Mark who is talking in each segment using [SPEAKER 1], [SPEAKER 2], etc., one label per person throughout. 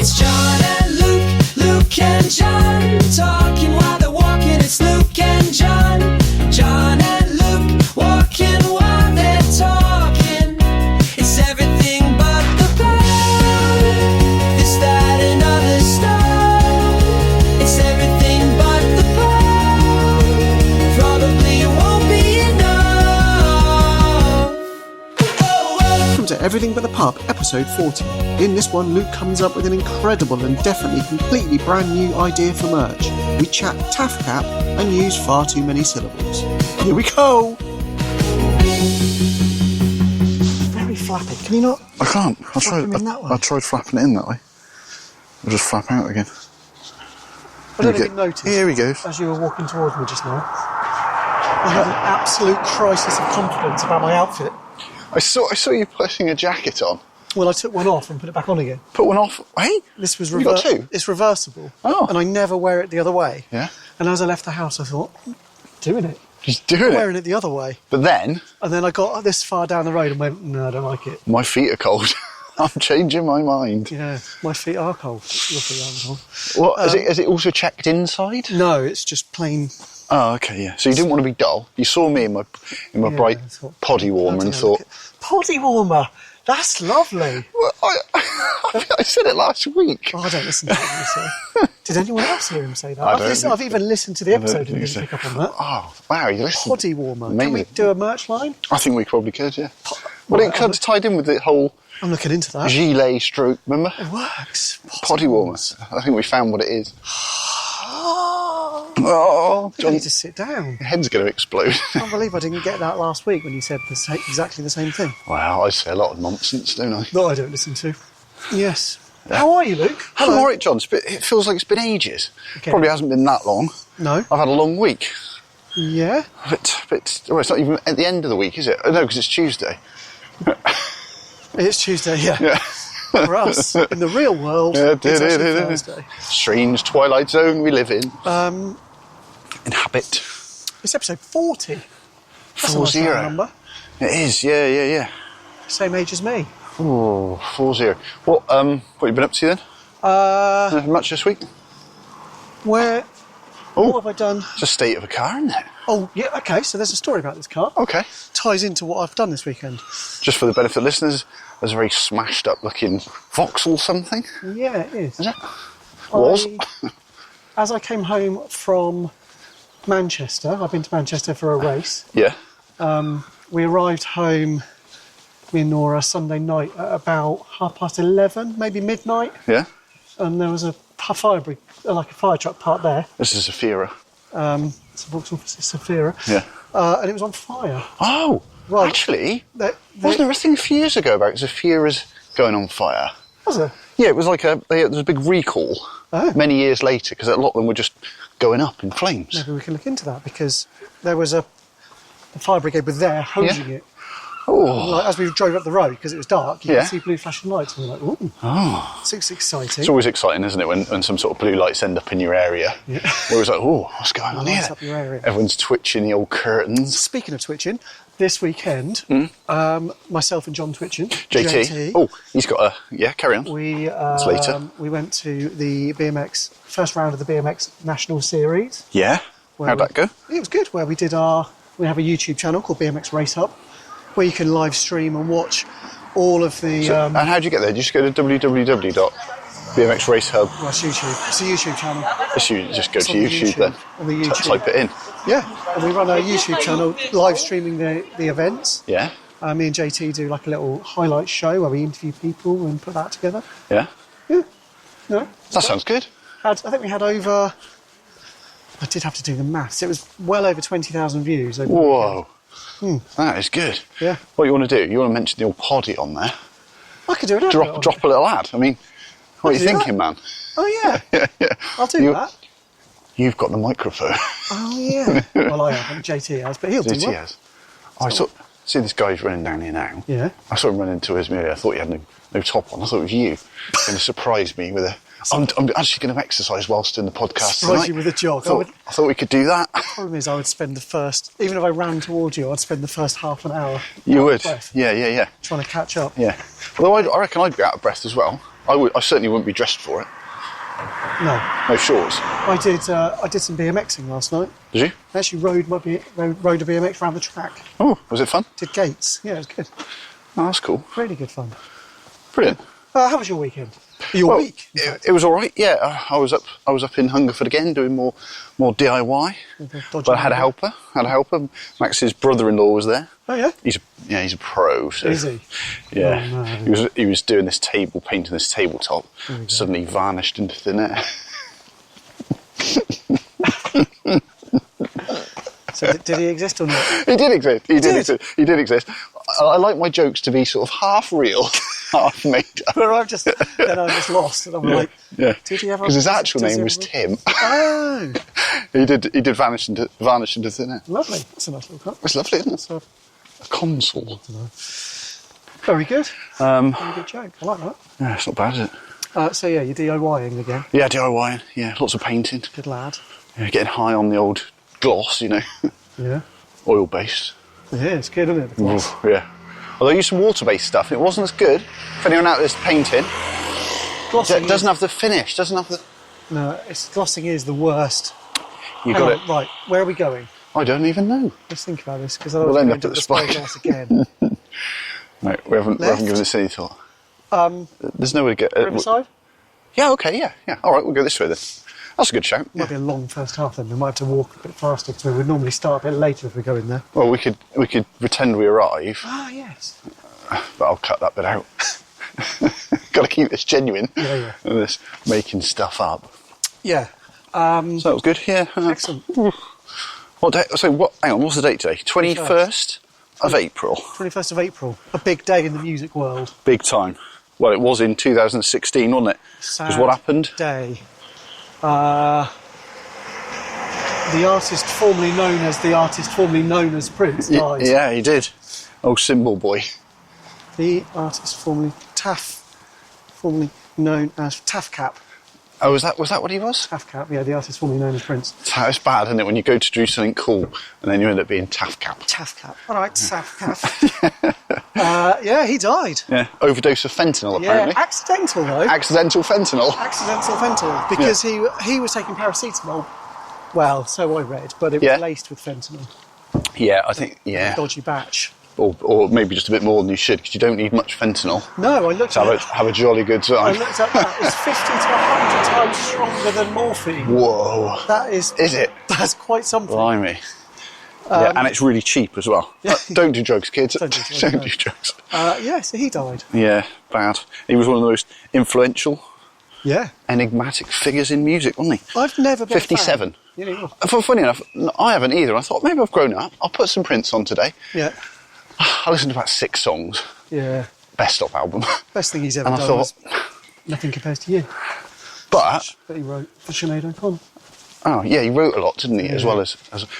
[SPEAKER 1] It's John and Luke, Luke and John, talking while they're walking. It's Luke and John, John and Luke, walking while they're talking. It's everything but the bad, this, that and other stuff. It's everything but the bad, probably won't be enough.
[SPEAKER 2] Welcome to Everything But the Pub, episode 40. In this one, Luke comes up with an incredible and definitely completely brand new idea for merch. We chat taff cap and use far too many syllables. Here we go! Very flappy. Can you not?
[SPEAKER 3] I can't.
[SPEAKER 2] I
[SPEAKER 3] tried flapping it in that way. I'll just flap out again.
[SPEAKER 2] I don't know if you noticed.
[SPEAKER 3] Here he goes.
[SPEAKER 2] As you were walking towards me just now, I had an absolute crisis of confidence about my outfit.
[SPEAKER 3] I saw you putting a jacket on.
[SPEAKER 2] Well, I took one off and put it back on again.
[SPEAKER 3] Put one off. Hey?
[SPEAKER 2] This was
[SPEAKER 3] You got two?
[SPEAKER 2] It's reversible.
[SPEAKER 3] Oh.
[SPEAKER 2] And I never wear it the other way.
[SPEAKER 3] Yeah.
[SPEAKER 2] And as I left the house, I thought, doing it.
[SPEAKER 3] Just doing it.
[SPEAKER 2] Wearing it the other way.
[SPEAKER 3] But then,
[SPEAKER 2] And then I got this far down the road and went, no, I don't like it.
[SPEAKER 3] my feet are cold. I'm changing my mind.
[SPEAKER 2] Yeah, my feet are cold. Your feet aren't cold.
[SPEAKER 3] What? Is it also checked inside?
[SPEAKER 2] No, it's just plain.
[SPEAKER 3] Oh, okay, yeah. So you didn't want to be dull. You saw me in my bright
[SPEAKER 2] I thought,
[SPEAKER 3] poddy warmer and thought,
[SPEAKER 2] poddy warmer. That's lovely.
[SPEAKER 3] well, I said it last week.
[SPEAKER 2] Oh, I don't listen to what you say. Did anyone else hear him say that?
[SPEAKER 3] I don't think
[SPEAKER 2] I've even listened to the episode and
[SPEAKER 3] think
[SPEAKER 2] didn't
[SPEAKER 3] so.
[SPEAKER 2] pick up on that.
[SPEAKER 3] Oh, wow, you listened.
[SPEAKER 2] Poddy warmer. Can we
[SPEAKER 3] Amazing.
[SPEAKER 2] do a merch line?
[SPEAKER 3] I think we probably could, yeah. Well, it kind of tied in with the whole
[SPEAKER 2] I'm looking into that.
[SPEAKER 3] gilet stroke, remember?
[SPEAKER 2] It works.
[SPEAKER 3] Poddy warmer. I think we found what it is. Oh,
[SPEAKER 2] I
[SPEAKER 3] John,
[SPEAKER 2] need to sit down.
[SPEAKER 3] your head's going to explode.
[SPEAKER 2] I can't believe I didn't get that last week when you said exactly the same thing.
[SPEAKER 3] Wow, I say a lot of nonsense, don't I?
[SPEAKER 2] That I don't listen to. Yes. How are you, Luke?
[SPEAKER 3] I'm all right, John. It feels like it's been ages.
[SPEAKER 2] Okay.
[SPEAKER 3] Probably hasn't been that long.
[SPEAKER 2] No.
[SPEAKER 3] I've had a long week.
[SPEAKER 2] Yeah.
[SPEAKER 3] Well, it's not even at the end of the week, is it? Oh, no, because it's Tuesday.
[SPEAKER 2] It's Tuesday, yeah.
[SPEAKER 3] Yeah.
[SPEAKER 2] For us, in the real world,
[SPEAKER 3] Yeah,
[SPEAKER 2] it's actually Thursday.
[SPEAKER 3] Strange twilight zone we live in. Inhabit.
[SPEAKER 2] It's episode 40. That's a nice
[SPEAKER 3] 40.
[SPEAKER 2] number.
[SPEAKER 3] It is, yeah.
[SPEAKER 2] Same age as me.
[SPEAKER 3] Oh, 40. What have you been up to then? Nothing much this week?
[SPEAKER 2] What have I done?
[SPEAKER 3] It's a state of a car, isn't it?
[SPEAKER 2] Oh, yeah, okay, so there's a story about this car.
[SPEAKER 3] Okay.
[SPEAKER 2] Ties into what I've done this weekend.
[SPEAKER 3] Just for the benefit of listeners, there's a very smashed up looking Vauxhall something.
[SPEAKER 2] Yeah, it is.
[SPEAKER 3] Is it? Was?
[SPEAKER 2] As I came home from Manchester, I've been to Manchester for a race.
[SPEAKER 3] Yeah.
[SPEAKER 2] We arrived home, me and Nora, Sunday night at about 11:30, maybe midnight.
[SPEAKER 3] Yeah.
[SPEAKER 2] And there was a fire truck parked there.
[SPEAKER 3] This is a Fiera.
[SPEAKER 2] It's a Vauxhall Safira.
[SPEAKER 3] Yeah.
[SPEAKER 2] And it was on fire.
[SPEAKER 3] Oh,
[SPEAKER 2] Right.
[SPEAKER 3] actually,
[SPEAKER 2] Wasn't
[SPEAKER 3] wasn't there a thing a few years ago about Zafiras going on fire?
[SPEAKER 2] Was it?
[SPEAKER 3] Yeah, it was like there was a big recall many years later because a lot of them were just going up in flames.
[SPEAKER 2] Maybe we can look into that because there was the fire brigade were there hosing it.
[SPEAKER 3] Oh,
[SPEAKER 2] Like, as we drove up the road, because it was dark, you
[SPEAKER 3] Yeah.
[SPEAKER 2] could see blue flashing lights. And we were like, ooh, it's exciting.
[SPEAKER 3] it's always exciting, isn't it, when some sort of blue lights end up in your area?
[SPEAKER 2] Yeah.
[SPEAKER 3] We're always like, oh, what's going on
[SPEAKER 2] Lights
[SPEAKER 3] here?
[SPEAKER 2] up your area.
[SPEAKER 3] Everyone's twitching the old curtains.
[SPEAKER 2] Speaking of twitching, this weekend, myself and John Twitching,
[SPEAKER 3] JT. Oh, he's got carry on.
[SPEAKER 2] we
[SPEAKER 3] later.
[SPEAKER 2] we went to the BMX first round of the BMX National Series.
[SPEAKER 3] Yeah? How'd that go?
[SPEAKER 2] It was good. Where we have a YouTube channel called BMX Race Hub, where you can live stream and watch all of the.
[SPEAKER 3] And how'd you get there? Did you just go to www.bmxracehub?
[SPEAKER 2] Well, it's YouTube. It's a YouTube channel.
[SPEAKER 3] Just go
[SPEAKER 2] It's
[SPEAKER 3] to
[SPEAKER 2] on the
[SPEAKER 3] YouTube then.
[SPEAKER 2] On the YouTube.
[SPEAKER 3] Type it in.
[SPEAKER 2] Yeah, and we run a YouTube channel live streaming the events.
[SPEAKER 3] Yeah?
[SPEAKER 2] Me and JT do like a little highlight show where we interview people and put that together.
[SPEAKER 3] Yeah?
[SPEAKER 2] Yeah. No.
[SPEAKER 3] That sounds good.
[SPEAKER 2] I think we had over. I did have to do the maths. It was well over 20,000 views. Over the
[SPEAKER 3] Whoa.
[SPEAKER 2] weekend.
[SPEAKER 3] That is good.
[SPEAKER 2] Yeah.
[SPEAKER 3] What you want to do? You want to mention the old poddy on there?
[SPEAKER 2] I could do it.
[SPEAKER 3] Drop a little ad. I mean, what are you
[SPEAKER 2] do that.
[SPEAKER 3] thinking, man?
[SPEAKER 2] Oh yeah.
[SPEAKER 3] Yeah.
[SPEAKER 2] I'll do that.
[SPEAKER 3] You've got the microphone.
[SPEAKER 2] Oh yeah. Well, I haven't. JT has, but he'll do
[SPEAKER 3] JT
[SPEAKER 2] well.
[SPEAKER 3] has. Oh, see this guy's running down here now.
[SPEAKER 2] Yeah.
[SPEAKER 3] I saw him run into us earlier. I thought he had no top on. I thought it was you. Going to surprise me with a. I'm actually going to exercise whilst doing the podcast
[SPEAKER 2] Surprise
[SPEAKER 3] tonight.
[SPEAKER 2] you with a jog.
[SPEAKER 3] I thought we could do that.
[SPEAKER 2] The problem is, I would spend the first, even if I ran towards you, I'd spend the first half an hour.
[SPEAKER 3] You would?
[SPEAKER 2] breath,
[SPEAKER 3] Yeah.
[SPEAKER 2] trying to catch up.
[SPEAKER 3] Yeah. Although I reckon I'd be out of breath as well. I certainly wouldn't be dressed for it.
[SPEAKER 2] No.
[SPEAKER 3] No shorts.
[SPEAKER 2] I did some BMXing last night.
[SPEAKER 3] Did you?
[SPEAKER 2] I actually rode a BMX around the track.
[SPEAKER 3] Oh, was it fun?
[SPEAKER 2] Did gates. Yeah, it was good.
[SPEAKER 3] Oh, that's cool.
[SPEAKER 2] Really good fun.
[SPEAKER 3] Brilliant.
[SPEAKER 2] How was your weekend? Your week?
[SPEAKER 3] It was all right. Yeah, I was up in Hungerford again doing more DIY. But I had a helper. Max's brother-in-law was there.
[SPEAKER 2] Oh yeah.
[SPEAKER 3] He's a pro. So,
[SPEAKER 2] Is he?
[SPEAKER 3] Yeah.
[SPEAKER 2] Oh, no.
[SPEAKER 3] He was doing this table, painting this tabletop. Suddenly vanished into thin air.
[SPEAKER 2] So did he exist or not?
[SPEAKER 3] He did exist. He did exist. I like my jokes to be sort of half real, half made up.
[SPEAKER 2] But I'm just lost, and I'm like, did he ever?
[SPEAKER 3] Because his actual name was Tim.
[SPEAKER 2] Oh,
[SPEAKER 3] he did vanish into thin air.
[SPEAKER 2] lovely. That's a nice little cut.
[SPEAKER 3] It's lovely, isn't it? A consul.
[SPEAKER 2] Very good. Very good joke. I like that.
[SPEAKER 3] Yeah, it's not bad, is it?
[SPEAKER 2] So yeah, you're DIYing again.
[SPEAKER 3] Yeah, DIYing. Yeah, lots of painting.
[SPEAKER 2] Good lad.
[SPEAKER 3] Yeah, getting high on the old gloss,
[SPEAKER 2] Yeah.
[SPEAKER 3] oil-based.
[SPEAKER 2] Yeah, it's good, isn't it? The gloss?
[SPEAKER 3] Oof, yeah. Although I used some water-based stuff, and it wasn't as good. If anyone out there's painting,
[SPEAKER 2] Glossing
[SPEAKER 3] doesn't have the finish, doesn't have the...
[SPEAKER 2] No, glossing is the worst.
[SPEAKER 3] You
[SPEAKER 2] Hang
[SPEAKER 3] got
[SPEAKER 2] on,
[SPEAKER 3] it.
[SPEAKER 2] right, where are we going?
[SPEAKER 3] I don't even know.
[SPEAKER 2] Let's think about this, because I
[SPEAKER 3] We'll
[SPEAKER 2] was
[SPEAKER 3] end
[SPEAKER 2] going
[SPEAKER 3] up
[SPEAKER 2] to
[SPEAKER 3] at the
[SPEAKER 2] display
[SPEAKER 3] spike.
[SPEAKER 2] glass again.
[SPEAKER 3] No, we haven't given this any thought. There's nowhere to get...
[SPEAKER 2] Riverside?
[SPEAKER 3] Yeah, okay, yeah. All right, we'll go this way then. That's a good shout.
[SPEAKER 2] Might be a long first half then. We might have to walk a bit faster because we would normally start a bit later if we go in there.
[SPEAKER 3] Well, we could pretend we arrive,
[SPEAKER 2] Ah, yes.
[SPEAKER 3] but I'll cut that bit out. Got to keep this genuine.
[SPEAKER 2] Yeah.
[SPEAKER 3] And this making stuff up.
[SPEAKER 2] Yeah.
[SPEAKER 3] So that was good. Yeah.
[SPEAKER 2] Excellent.
[SPEAKER 3] What day? So what? Hang on. What's the date today? 21st of April.
[SPEAKER 2] 21st of April. A big day in the music world.
[SPEAKER 3] Big time. Well, it was in 2016, wasn't it? Because what happened?
[SPEAKER 2] Day. The artist formerly known as Prince died.
[SPEAKER 3] Yeah, he did. Oh, Symbol Boy.
[SPEAKER 2] The artist formerly known as Tafcap.
[SPEAKER 3] Oh, was that what he was?
[SPEAKER 2] Tafcap, yeah, the artist formerly known as Prince.
[SPEAKER 3] It's bad, isn't it, when you go to do something cool and then you end up being Tafcap.
[SPEAKER 2] Tafcap. All right, Tafcap. Yeah, he died.
[SPEAKER 3] Yeah, overdose of fentanyl, apparently.
[SPEAKER 2] Yeah, accidental though.
[SPEAKER 3] Accidental fentanyl.
[SPEAKER 2] Accidental fentanyl, because he was taking paracetamol. Well, so I read, but it was laced with fentanyl.
[SPEAKER 3] Yeah, I think,
[SPEAKER 2] Dodgy batch.
[SPEAKER 3] Or maybe just a bit more than you should, because you don't need much fentanyl.
[SPEAKER 2] No, I looked at it.
[SPEAKER 3] Have a jolly good time.
[SPEAKER 2] I looked at that. It's 50 to 100 times stronger than morphine.
[SPEAKER 3] Whoa.
[SPEAKER 2] That is...
[SPEAKER 3] Is it?
[SPEAKER 2] That's quite something.
[SPEAKER 3] Blimey. Yeah, and it's really cheap as well.
[SPEAKER 2] Yeah.
[SPEAKER 3] Don't do drugs, kids.
[SPEAKER 2] Don't do drugs,
[SPEAKER 3] Don't
[SPEAKER 2] no.
[SPEAKER 3] do drugs.
[SPEAKER 2] Yeah, so he died.
[SPEAKER 3] Yeah, bad. He was one of the most influential,
[SPEAKER 2] Yeah.
[SPEAKER 3] enigmatic figures in music, wasn't he?
[SPEAKER 2] I've never been
[SPEAKER 3] 57.
[SPEAKER 2] A fan. You know,
[SPEAKER 3] Funny enough, I haven't either. I thought, maybe I've grown up. I'll put some Prince on today.
[SPEAKER 2] yeah.
[SPEAKER 3] I listened to about 6 songs.
[SPEAKER 2] Yeah.
[SPEAKER 3] Best of album.
[SPEAKER 2] Best thing he's ever
[SPEAKER 3] And I
[SPEAKER 2] done
[SPEAKER 3] thought-
[SPEAKER 2] was Nothing Compares to You.
[SPEAKER 3] But,
[SPEAKER 2] That he wrote for Sinead O'Connor.
[SPEAKER 3] oh yeah, he wrote a lot, didn't he? As well as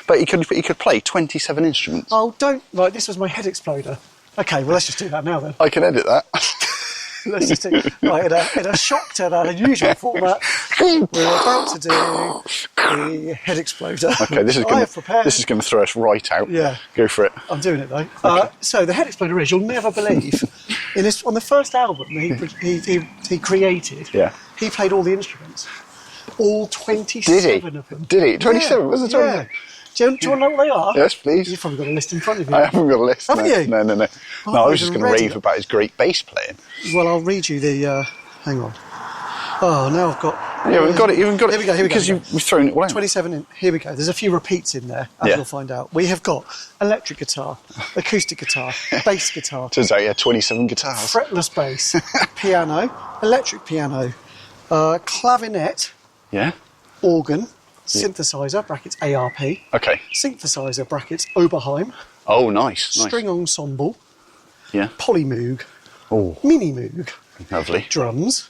[SPEAKER 3] but he could play 27 instruments.
[SPEAKER 2] Oh, don't... Right, this was my head exploder. OK, well, let's just do that now then.
[SPEAKER 3] I can edit that.
[SPEAKER 2] Let's just do... Right, in a shock to that unusual format, we're about to do the head exploder.
[SPEAKER 3] Okay, this is going to throw us right out.
[SPEAKER 2] Yeah.
[SPEAKER 3] Go for it.
[SPEAKER 2] I'm doing it though. So the head exploder is, you'll never believe, on the first album he created, he played all the instruments, all 27 of them.
[SPEAKER 3] Did he? 27? Was it 27?
[SPEAKER 2] Yeah. Do you want to know what they are?
[SPEAKER 3] Yes, please.
[SPEAKER 2] You've probably got a list in front of you.
[SPEAKER 3] I haven't got a list.
[SPEAKER 2] Haven't
[SPEAKER 3] no.
[SPEAKER 2] you?
[SPEAKER 3] No.
[SPEAKER 2] Oh,
[SPEAKER 3] No, I was just going to
[SPEAKER 2] ready.
[SPEAKER 3] rave about his great bass playing.
[SPEAKER 2] Well, I'll read you the... hang on. Oh, now I've got...
[SPEAKER 3] Yeah, we've got it. You've got it.
[SPEAKER 2] Here we go.
[SPEAKER 3] Because you've thrown it all out.
[SPEAKER 2] 27 in. Here we go. There's a few repeats in there, as you'll find out. We have got electric guitar, acoustic guitar, bass guitar,
[SPEAKER 3] Turns out, 27 guitars.
[SPEAKER 2] fretless bass, piano, electric piano, clavinet,
[SPEAKER 3] Yeah?
[SPEAKER 2] organ, synthesizer, brackets ARP,
[SPEAKER 3] Okay.
[SPEAKER 2] synthesizer, brackets Oberheim,
[SPEAKER 3] Oh, nice.
[SPEAKER 2] string ensemble,
[SPEAKER 3] Yeah.
[SPEAKER 2] polymoog,
[SPEAKER 3] Oh,
[SPEAKER 2] mini moog,
[SPEAKER 3] lovely.
[SPEAKER 2] drums,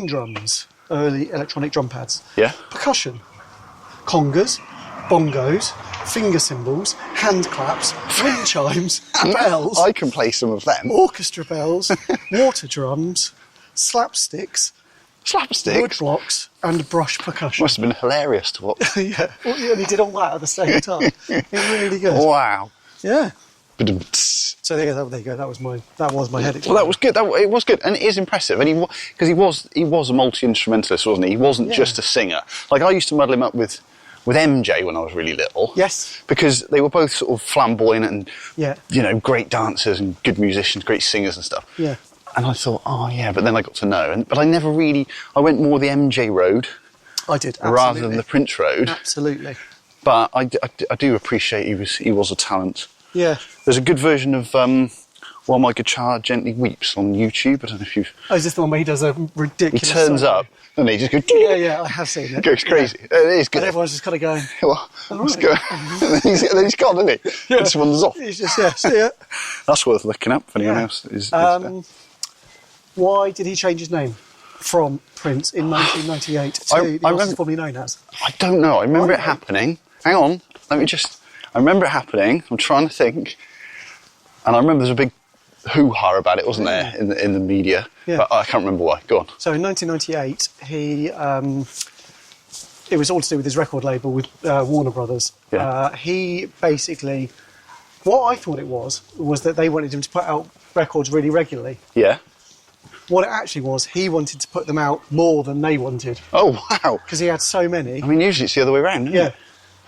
[SPEAKER 2] drums, early electronic drum pads,
[SPEAKER 3] Yeah?
[SPEAKER 2] percussion, congas, bongos, finger cymbals, hand claps, wind chimes, bells,
[SPEAKER 3] I can play some of them.
[SPEAKER 2] orchestra bells, water drums, slapsticks,
[SPEAKER 3] Slapstick.
[SPEAKER 2] woodblocks, and brush percussion.
[SPEAKER 3] Must have been hilarious to watch.
[SPEAKER 2] Yeah, and he did all that at the same time. It's really good.
[SPEAKER 3] Wow.
[SPEAKER 2] Yeah. So there you go. That was my head.
[SPEAKER 3] Well, that was good. It was good, and it is impressive. And he was a multi-instrumentalist, wasn't he? He wasn't just a singer. Like I used to muddle him up with MJ when I was really little.
[SPEAKER 2] Yes.
[SPEAKER 3] Because they were both sort of flamboyant and
[SPEAKER 2] yeah.
[SPEAKER 3] Great dancers and good musicians, great singers and stuff.
[SPEAKER 2] Yeah.
[SPEAKER 3] And I thought, oh yeah, but then I got to know, but I never really. I went more the MJ road.
[SPEAKER 2] I did, absolutely.
[SPEAKER 3] Rather than the Prince road.
[SPEAKER 2] Absolutely.
[SPEAKER 3] But I do appreciate he was a talent.
[SPEAKER 2] Yeah.
[SPEAKER 3] There's a good version of While My Guitar Gently Weeps on YouTube. I don't know if you've...
[SPEAKER 2] Oh, is this the one where he does a ridiculous...
[SPEAKER 3] He turns up and he just goes...
[SPEAKER 2] Yeah, I have seen it.
[SPEAKER 3] Goes crazy. Yeah. It is good.
[SPEAKER 2] And everyone's just kind of going...
[SPEAKER 3] Well, let's go. And then he's gone, isn't he?
[SPEAKER 2] Yeah.
[SPEAKER 3] This one's off.
[SPEAKER 2] He's just, see it.
[SPEAKER 3] That's worth looking up for anyone else.
[SPEAKER 2] Why did he change his name from Prince in 1998 to the he's formerly known as?
[SPEAKER 3] I don't know. I remember it happening. Hang on. I remember it happening. I'm trying to think. And I remember there's a big hoo-ha about it, wasn't there, in the media?
[SPEAKER 2] Yeah.
[SPEAKER 3] But I can't remember why. Go on.
[SPEAKER 2] So in 1998, it was all to do with his record label with Warner Brothers.
[SPEAKER 3] Yeah.
[SPEAKER 2] He basically, what I thought it was that they wanted him to put out records really regularly.
[SPEAKER 3] Yeah.
[SPEAKER 2] What it actually was, he wanted to put them out more than they wanted.
[SPEAKER 3] Oh, wow.
[SPEAKER 2] Because he had so many.
[SPEAKER 3] I mean, usually it's the other way around, isn't it?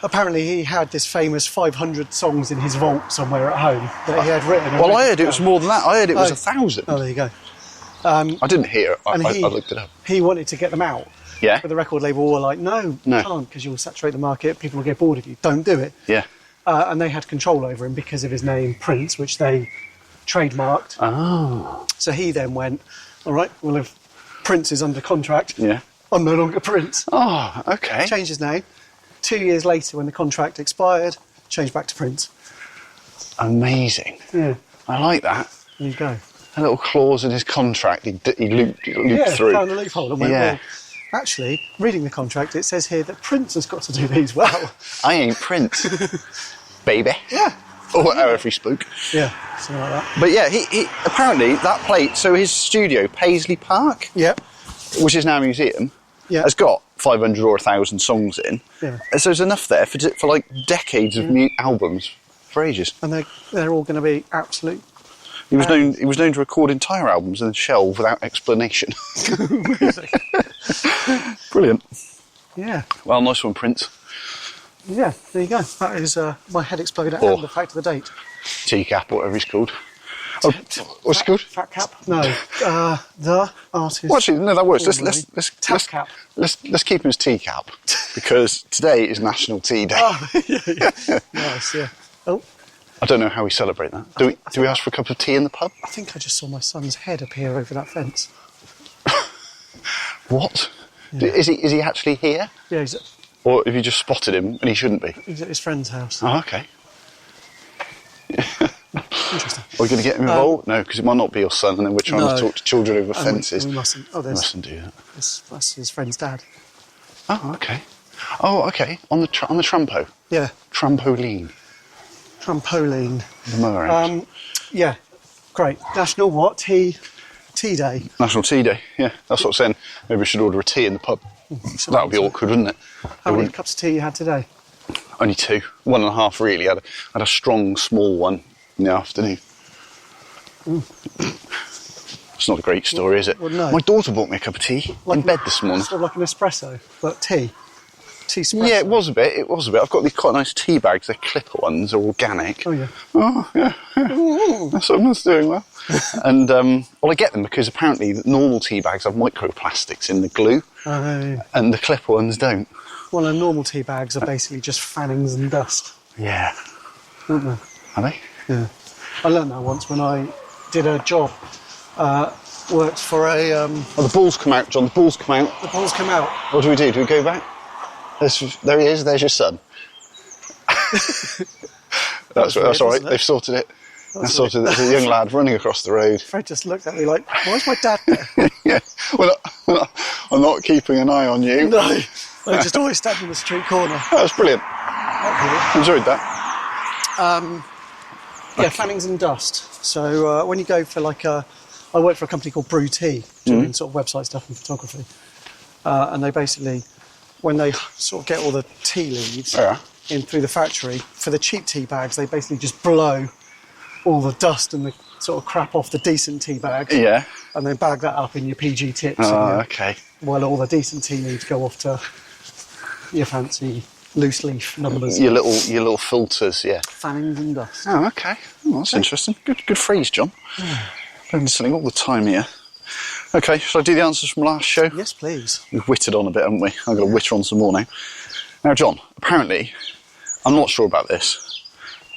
[SPEAKER 2] Apparently he had this famous 500 songs in his vault somewhere at home that he had written.
[SPEAKER 3] Well, I heard it was more than that. I heard it was 1,000.
[SPEAKER 2] Oh, there you go.
[SPEAKER 3] I didn't hear it. I looked it up.
[SPEAKER 2] He wanted to get them out.
[SPEAKER 3] Yeah.
[SPEAKER 2] But the record label were like, no, you can't, because you'll saturate the market, people will get bored of you. Don't do it.
[SPEAKER 3] Yeah.
[SPEAKER 2] And they had control over him because of his name, Prince, which they trademarked.
[SPEAKER 3] Oh.
[SPEAKER 2] So he then went, all right, well, if Prince is under contract,
[SPEAKER 3] Yeah.
[SPEAKER 2] I'm no longer Prince.
[SPEAKER 3] Oh, okay.
[SPEAKER 2] Changed his name. 2 years later, when the contract expired, changed back to Prince.
[SPEAKER 3] Amazing.
[SPEAKER 2] Yeah.
[SPEAKER 3] I like that.
[SPEAKER 2] There you go.
[SPEAKER 3] A little clause in his contract he looped through.
[SPEAKER 2] Found a loophole and went, well, actually, reading the contract, it says here that Prince has got to do these well.
[SPEAKER 3] I ain't Prince, baby.
[SPEAKER 2] Yeah.
[SPEAKER 3] Or however he spoke.
[SPEAKER 2] Yeah, something like that.
[SPEAKER 3] But yeah, he apparently that place, so his studio, Paisley Park, which is now a museum, has got 500 or 1,000 songs in.
[SPEAKER 2] Yeah.
[SPEAKER 3] So there's enough there for like decades of albums for ages.
[SPEAKER 2] And they're all going to be absolute.
[SPEAKER 3] He was known to record entire albums and shelve without explanation. Brilliant.
[SPEAKER 2] Yeah.
[SPEAKER 3] Well, nice one, Prince.
[SPEAKER 2] Yeah, there you go. That is my head exploded out and the fact of the date.
[SPEAKER 3] Teacap, whatever he's called. Oh, what's it called?
[SPEAKER 2] Fat Cap? No. The artist.
[SPEAKER 3] Well, actually, no, that works. Let's keep him as Teacap because today is National Tea Day.
[SPEAKER 2] Oh, yeah. Nice, yeah. Oh.
[SPEAKER 3] I don't know how we celebrate that. Do we ask for a cup of tea in the pub?
[SPEAKER 2] I think I just saw my son's head appear over that fence.
[SPEAKER 3] What?
[SPEAKER 2] Yeah.
[SPEAKER 3] Is he actually here?
[SPEAKER 2] Yeah,
[SPEAKER 3] Or have you just spotted him and he shouldn't be?
[SPEAKER 2] He's at his friend's house.
[SPEAKER 3] Oh, okay.
[SPEAKER 2] Interesting.
[SPEAKER 3] Are we going to get him involved? No, because it might not be your son and then we're trying to talk to children over fences.
[SPEAKER 2] We mustn't. Oh,
[SPEAKER 3] we mustn't do that.
[SPEAKER 2] That's his friend's dad.
[SPEAKER 3] Oh, okay. Oh, okay. On the trampo?
[SPEAKER 2] Yeah.
[SPEAKER 3] Trampoline.
[SPEAKER 2] The
[SPEAKER 3] mower.
[SPEAKER 2] Yeah. Great. National what? Tea Day.
[SPEAKER 3] National Tea Day, yeah. That's what I'm saying. Maybe we should order a tea in the pub. That would be awkward, wouldn't it?
[SPEAKER 2] How many cups of tea you had today?
[SPEAKER 3] Only 2. 1.5 really. I had a strong, small one in the afternoon. It's not a great story, is it?
[SPEAKER 2] Well, no.
[SPEAKER 3] My daughter bought me a cup of tea in bed this morning.
[SPEAKER 2] Sort of like an espresso, but tea. Tea espresso.
[SPEAKER 3] Yeah, it was a bit. I've got these quite nice tea bags. They're Clipper ones. They're organic.
[SPEAKER 2] Oh, yeah.
[SPEAKER 3] Oh, yeah. Someone's doing well. And, well, I get them because apparently the normal tea bags have microplastics in the glue. And the Clipper ones don't.
[SPEAKER 2] Well, the normal tea bags are basically just fannings and dust.
[SPEAKER 3] Yeah.
[SPEAKER 2] Aren't they?
[SPEAKER 3] Are they?
[SPEAKER 2] Yeah. I learned that once when I did a job. Worked for a...
[SPEAKER 3] Oh, the balls come out, John. The balls come out.
[SPEAKER 2] The balls come out.
[SPEAKER 3] What do we do? Do we go back? There he is. There's your son. That's all right. They've sorted it. There's a young lad running across the road.
[SPEAKER 2] Fred just looked at me like, why's my dad there?
[SPEAKER 3] Yeah. I'm not keeping an eye on you.
[SPEAKER 2] No. I just always stand in the street corner.
[SPEAKER 3] That was brilliant. Enjoyed that.
[SPEAKER 2] Yeah, fannings and dust. So when you go for I work for a company called Brew Tea, doing sort of website stuff and photography. And they basically, when they sort of get all the tea leaves in through the factory, for the cheap tea bags, they basically just blow all the dust and the sort of crap off the decent tea bags.
[SPEAKER 3] Yeah.
[SPEAKER 2] And then bag that up in your PG tips.
[SPEAKER 3] Oh, okay.
[SPEAKER 2] While all the decent tea needs go off to your fancy loose leaf numbers.
[SPEAKER 3] Your little filters, yeah.
[SPEAKER 2] Fannings and dust.
[SPEAKER 3] Oh, okay. Oh, that's interesting. Good phrase, John. Been listening all the time here. Okay, shall I do the answers from last show?
[SPEAKER 2] Yes, please.
[SPEAKER 3] We've witted on a bit, haven't we? I'm going to witter on some more now. Now, John, apparently, I'm not sure about this,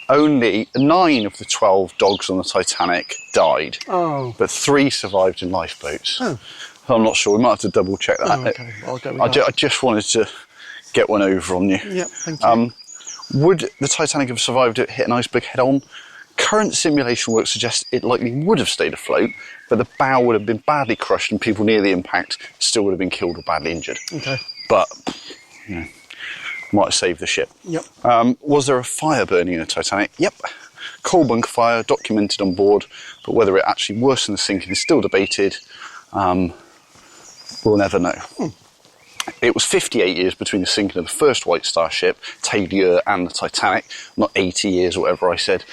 [SPEAKER 3] only 9 of the 12 dogs on the Titanic died.
[SPEAKER 2] Oh.
[SPEAKER 3] But 3 survived in lifeboats.
[SPEAKER 2] Oh.
[SPEAKER 3] So I'm not sure. We might have to double check that.
[SPEAKER 2] Oh, okay. I'll go with that.
[SPEAKER 3] I just wanted to get one over on you.
[SPEAKER 2] Yep, thank you.
[SPEAKER 3] Would the Titanic have survived it hit an iceberg head on? Current simulation work suggests it likely would have stayed afloat, but the bow would have been badly crushed and people near the impact still would have been killed or badly injured.
[SPEAKER 2] Okay.
[SPEAKER 3] But, you know, might have saved the ship.
[SPEAKER 2] Yep.
[SPEAKER 3] Was there a fire burning in the Titanic? Yep. Coal bunker fire documented on board, but whether it actually worsened the sinking is still debated. We'll never know. It was 58 years between the sinking of the first White Star ship, Taylor, and the Titanic. Not 80 years or whatever I said.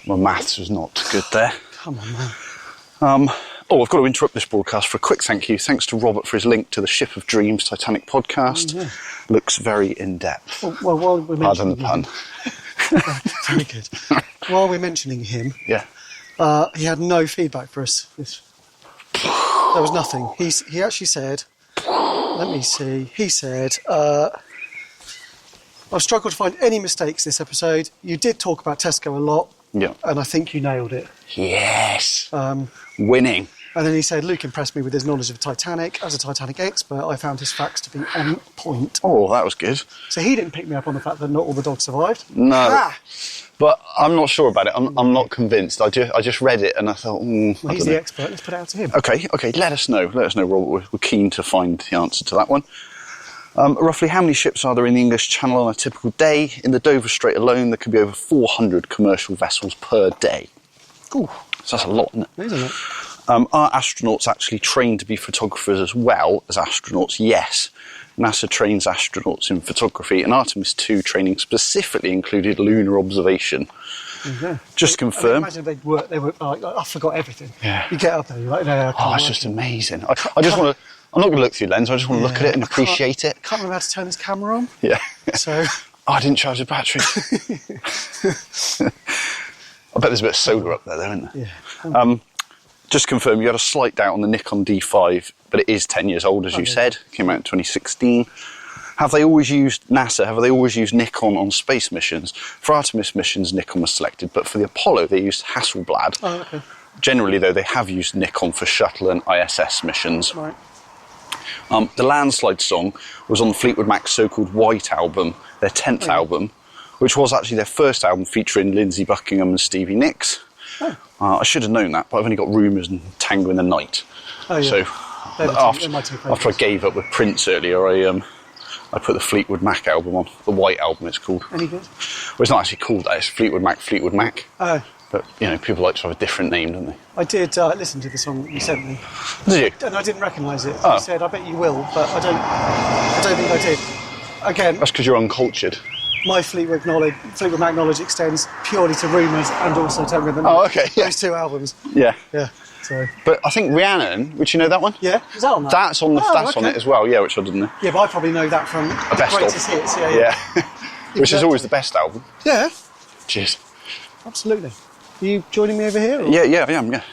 [SPEAKER 3] My maths was not good there.
[SPEAKER 2] Come on, man.
[SPEAKER 3] I've got to interrupt this broadcast for a quick thank you. Thanks to Robert for his link to the Ship of Dreams Titanic podcast.
[SPEAKER 2] Yeah.
[SPEAKER 3] Looks very in-depth.
[SPEAKER 2] Well, while we're
[SPEAKER 3] Pardon the
[SPEAKER 2] mentioning
[SPEAKER 3] pun.
[SPEAKER 2] Very good. While we're mentioning him,
[SPEAKER 3] Yeah.
[SPEAKER 2] he had no feedback for us. There was nothing. He actually said, let me see, he said, I've struggled to find any mistakes this episode. You did talk about Tesco a lot.
[SPEAKER 3] Yeah.
[SPEAKER 2] And I think you nailed it.
[SPEAKER 3] Yes. Winning.
[SPEAKER 2] And then he said, Luke impressed me with his knowledge of Titanic. As a Titanic expert, I found his facts to be on point.
[SPEAKER 3] Oh, that was good.
[SPEAKER 2] So he didn't pick me up on the fact that not all the dogs survived.
[SPEAKER 3] No.
[SPEAKER 2] Ah!
[SPEAKER 3] But I'm not sure about it. I'm not convinced. I just read it and I thought,
[SPEAKER 2] Well,
[SPEAKER 3] I
[SPEAKER 2] he's
[SPEAKER 3] don't
[SPEAKER 2] the
[SPEAKER 3] know.
[SPEAKER 2] expert. Let's put it out to him.
[SPEAKER 3] Okay, let us know. Let us know, Robert. We're keen to find the answer to that one. Roughly how many ships are there in the English Channel on a typical day? In the Dover Strait alone, there could be over 400 commercial vessels per day.
[SPEAKER 2] Ooh,
[SPEAKER 3] So that's a lot, isn't it?
[SPEAKER 2] isn't it?
[SPEAKER 3] Are astronauts actually trained to be photographers as well as astronauts? Yes. NASA trains astronauts in photography, and Artemis II training specifically included lunar observation.
[SPEAKER 2] Yeah.
[SPEAKER 3] Just to confirm.
[SPEAKER 2] Imagine they were like, I forgot everything.
[SPEAKER 3] Yeah.
[SPEAKER 2] You get up there, you're like, no, I can't
[SPEAKER 3] Oh, it's
[SPEAKER 2] work
[SPEAKER 3] just
[SPEAKER 2] it.
[SPEAKER 3] amazing. I just want to. I'm not going to look through the lens. I just want to look at it and appreciate it.
[SPEAKER 2] Can't remember how to turn this camera on.
[SPEAKER 3] Yeah.
[SPEAKER 2] So,
[SPEAKER 3] Oh, I didn't charge the battery. I bet there's a bit of solar up there, though, isn't there?
[SPEAKER 2] yeah.
[SPEAKER 3] Just to confirm, you had a slight doubt on the Nikon D5, but it is 10 years old, as you said. Came out in 2016. Have they always used Nikon on space missions? For Artemis missions, Nikon was selected, but for the Apollo, they used Hasselblad.
[SPEAKER 2] Oh, okay.
[SPEAKER 3] Generally, though, they have used Nikon for shuttle and ISS missions.
[SPEAKER 2] Right.
[SPEAKER 3] The Landslide song was on Fleetwood Mac's so-called White album, their 10th album, which was actually their first album featuring Lindsey Buckingham and Stevie Nicks.
[SPEAKER 2] Oh.
[SPEAKER 3] I should have known that, but I've only got Rumours and Tango in the Night.
[SPEAKER 2] Oh, yeah.
[SPEAKER 3] So
[SPEAKER 2] They're my two
[SPEAKER 3] after I
[SPEAKER 2] favourites.
[SPEAKER 3] gave up with Prince earlier, I put the Fleetwood Mac album on, the White album it's called.
[SPEAKER 2] Any good?
[SPEAKER 3] Well, it's not actually called that, it's Fleetwood Mac.
[SPEAKER 2] Oh,
[SPEAKER 3] But, you know, people like to have a different name, don't they?
[SPEAKER 2] I did listen to the song that you sent me,
[SPEAKER 3] Did you?
[SPEAKER 2] and I didn't recognise it.
[SPEAKER 3] Oh.
[SPEAKER 2] You said, I bet you will, but I don't think I did. Again,
[SPEAKER 3] That's because you're uncultured.
[SPEAKER 2] my Fleetwood Mac knowledge extends purely to Rumours and also Tango in the Night.
[SPEAKER 3] Oh, okay, yeah.
[SPEAKER 2] Those two albums.
[SPEAKER 3] Yeah.
[SPEAKER 2] Yeah. So.
[SPEAKER 3] But I think Rhiannon, would you know that one?
[SPEAKER 2] Yeah. Is that on that?
[SPEAKER 3] That's on
[SPEAKER 2] Oh,
[SPEAKER 3] on
[SPEAKER 2] okay.
[SPEAKER 3] it as well, yeah, which I didn't know.
[SPEAKER 2] Yeah, but I probably know that from the
[SPEAKER 3] best of.
[SPEAKER 2] greatest hits. Yeah.
[SPEAKER 3] Yeah. Which is always the best album.
[SPEAKER 2] Yeah.
[SPEAKER 3] Cheers.
[SPEAKER 2] Absolutely. Are you joining me over here? Or?
[SPEAKER 3] Yeah, I am, yeah.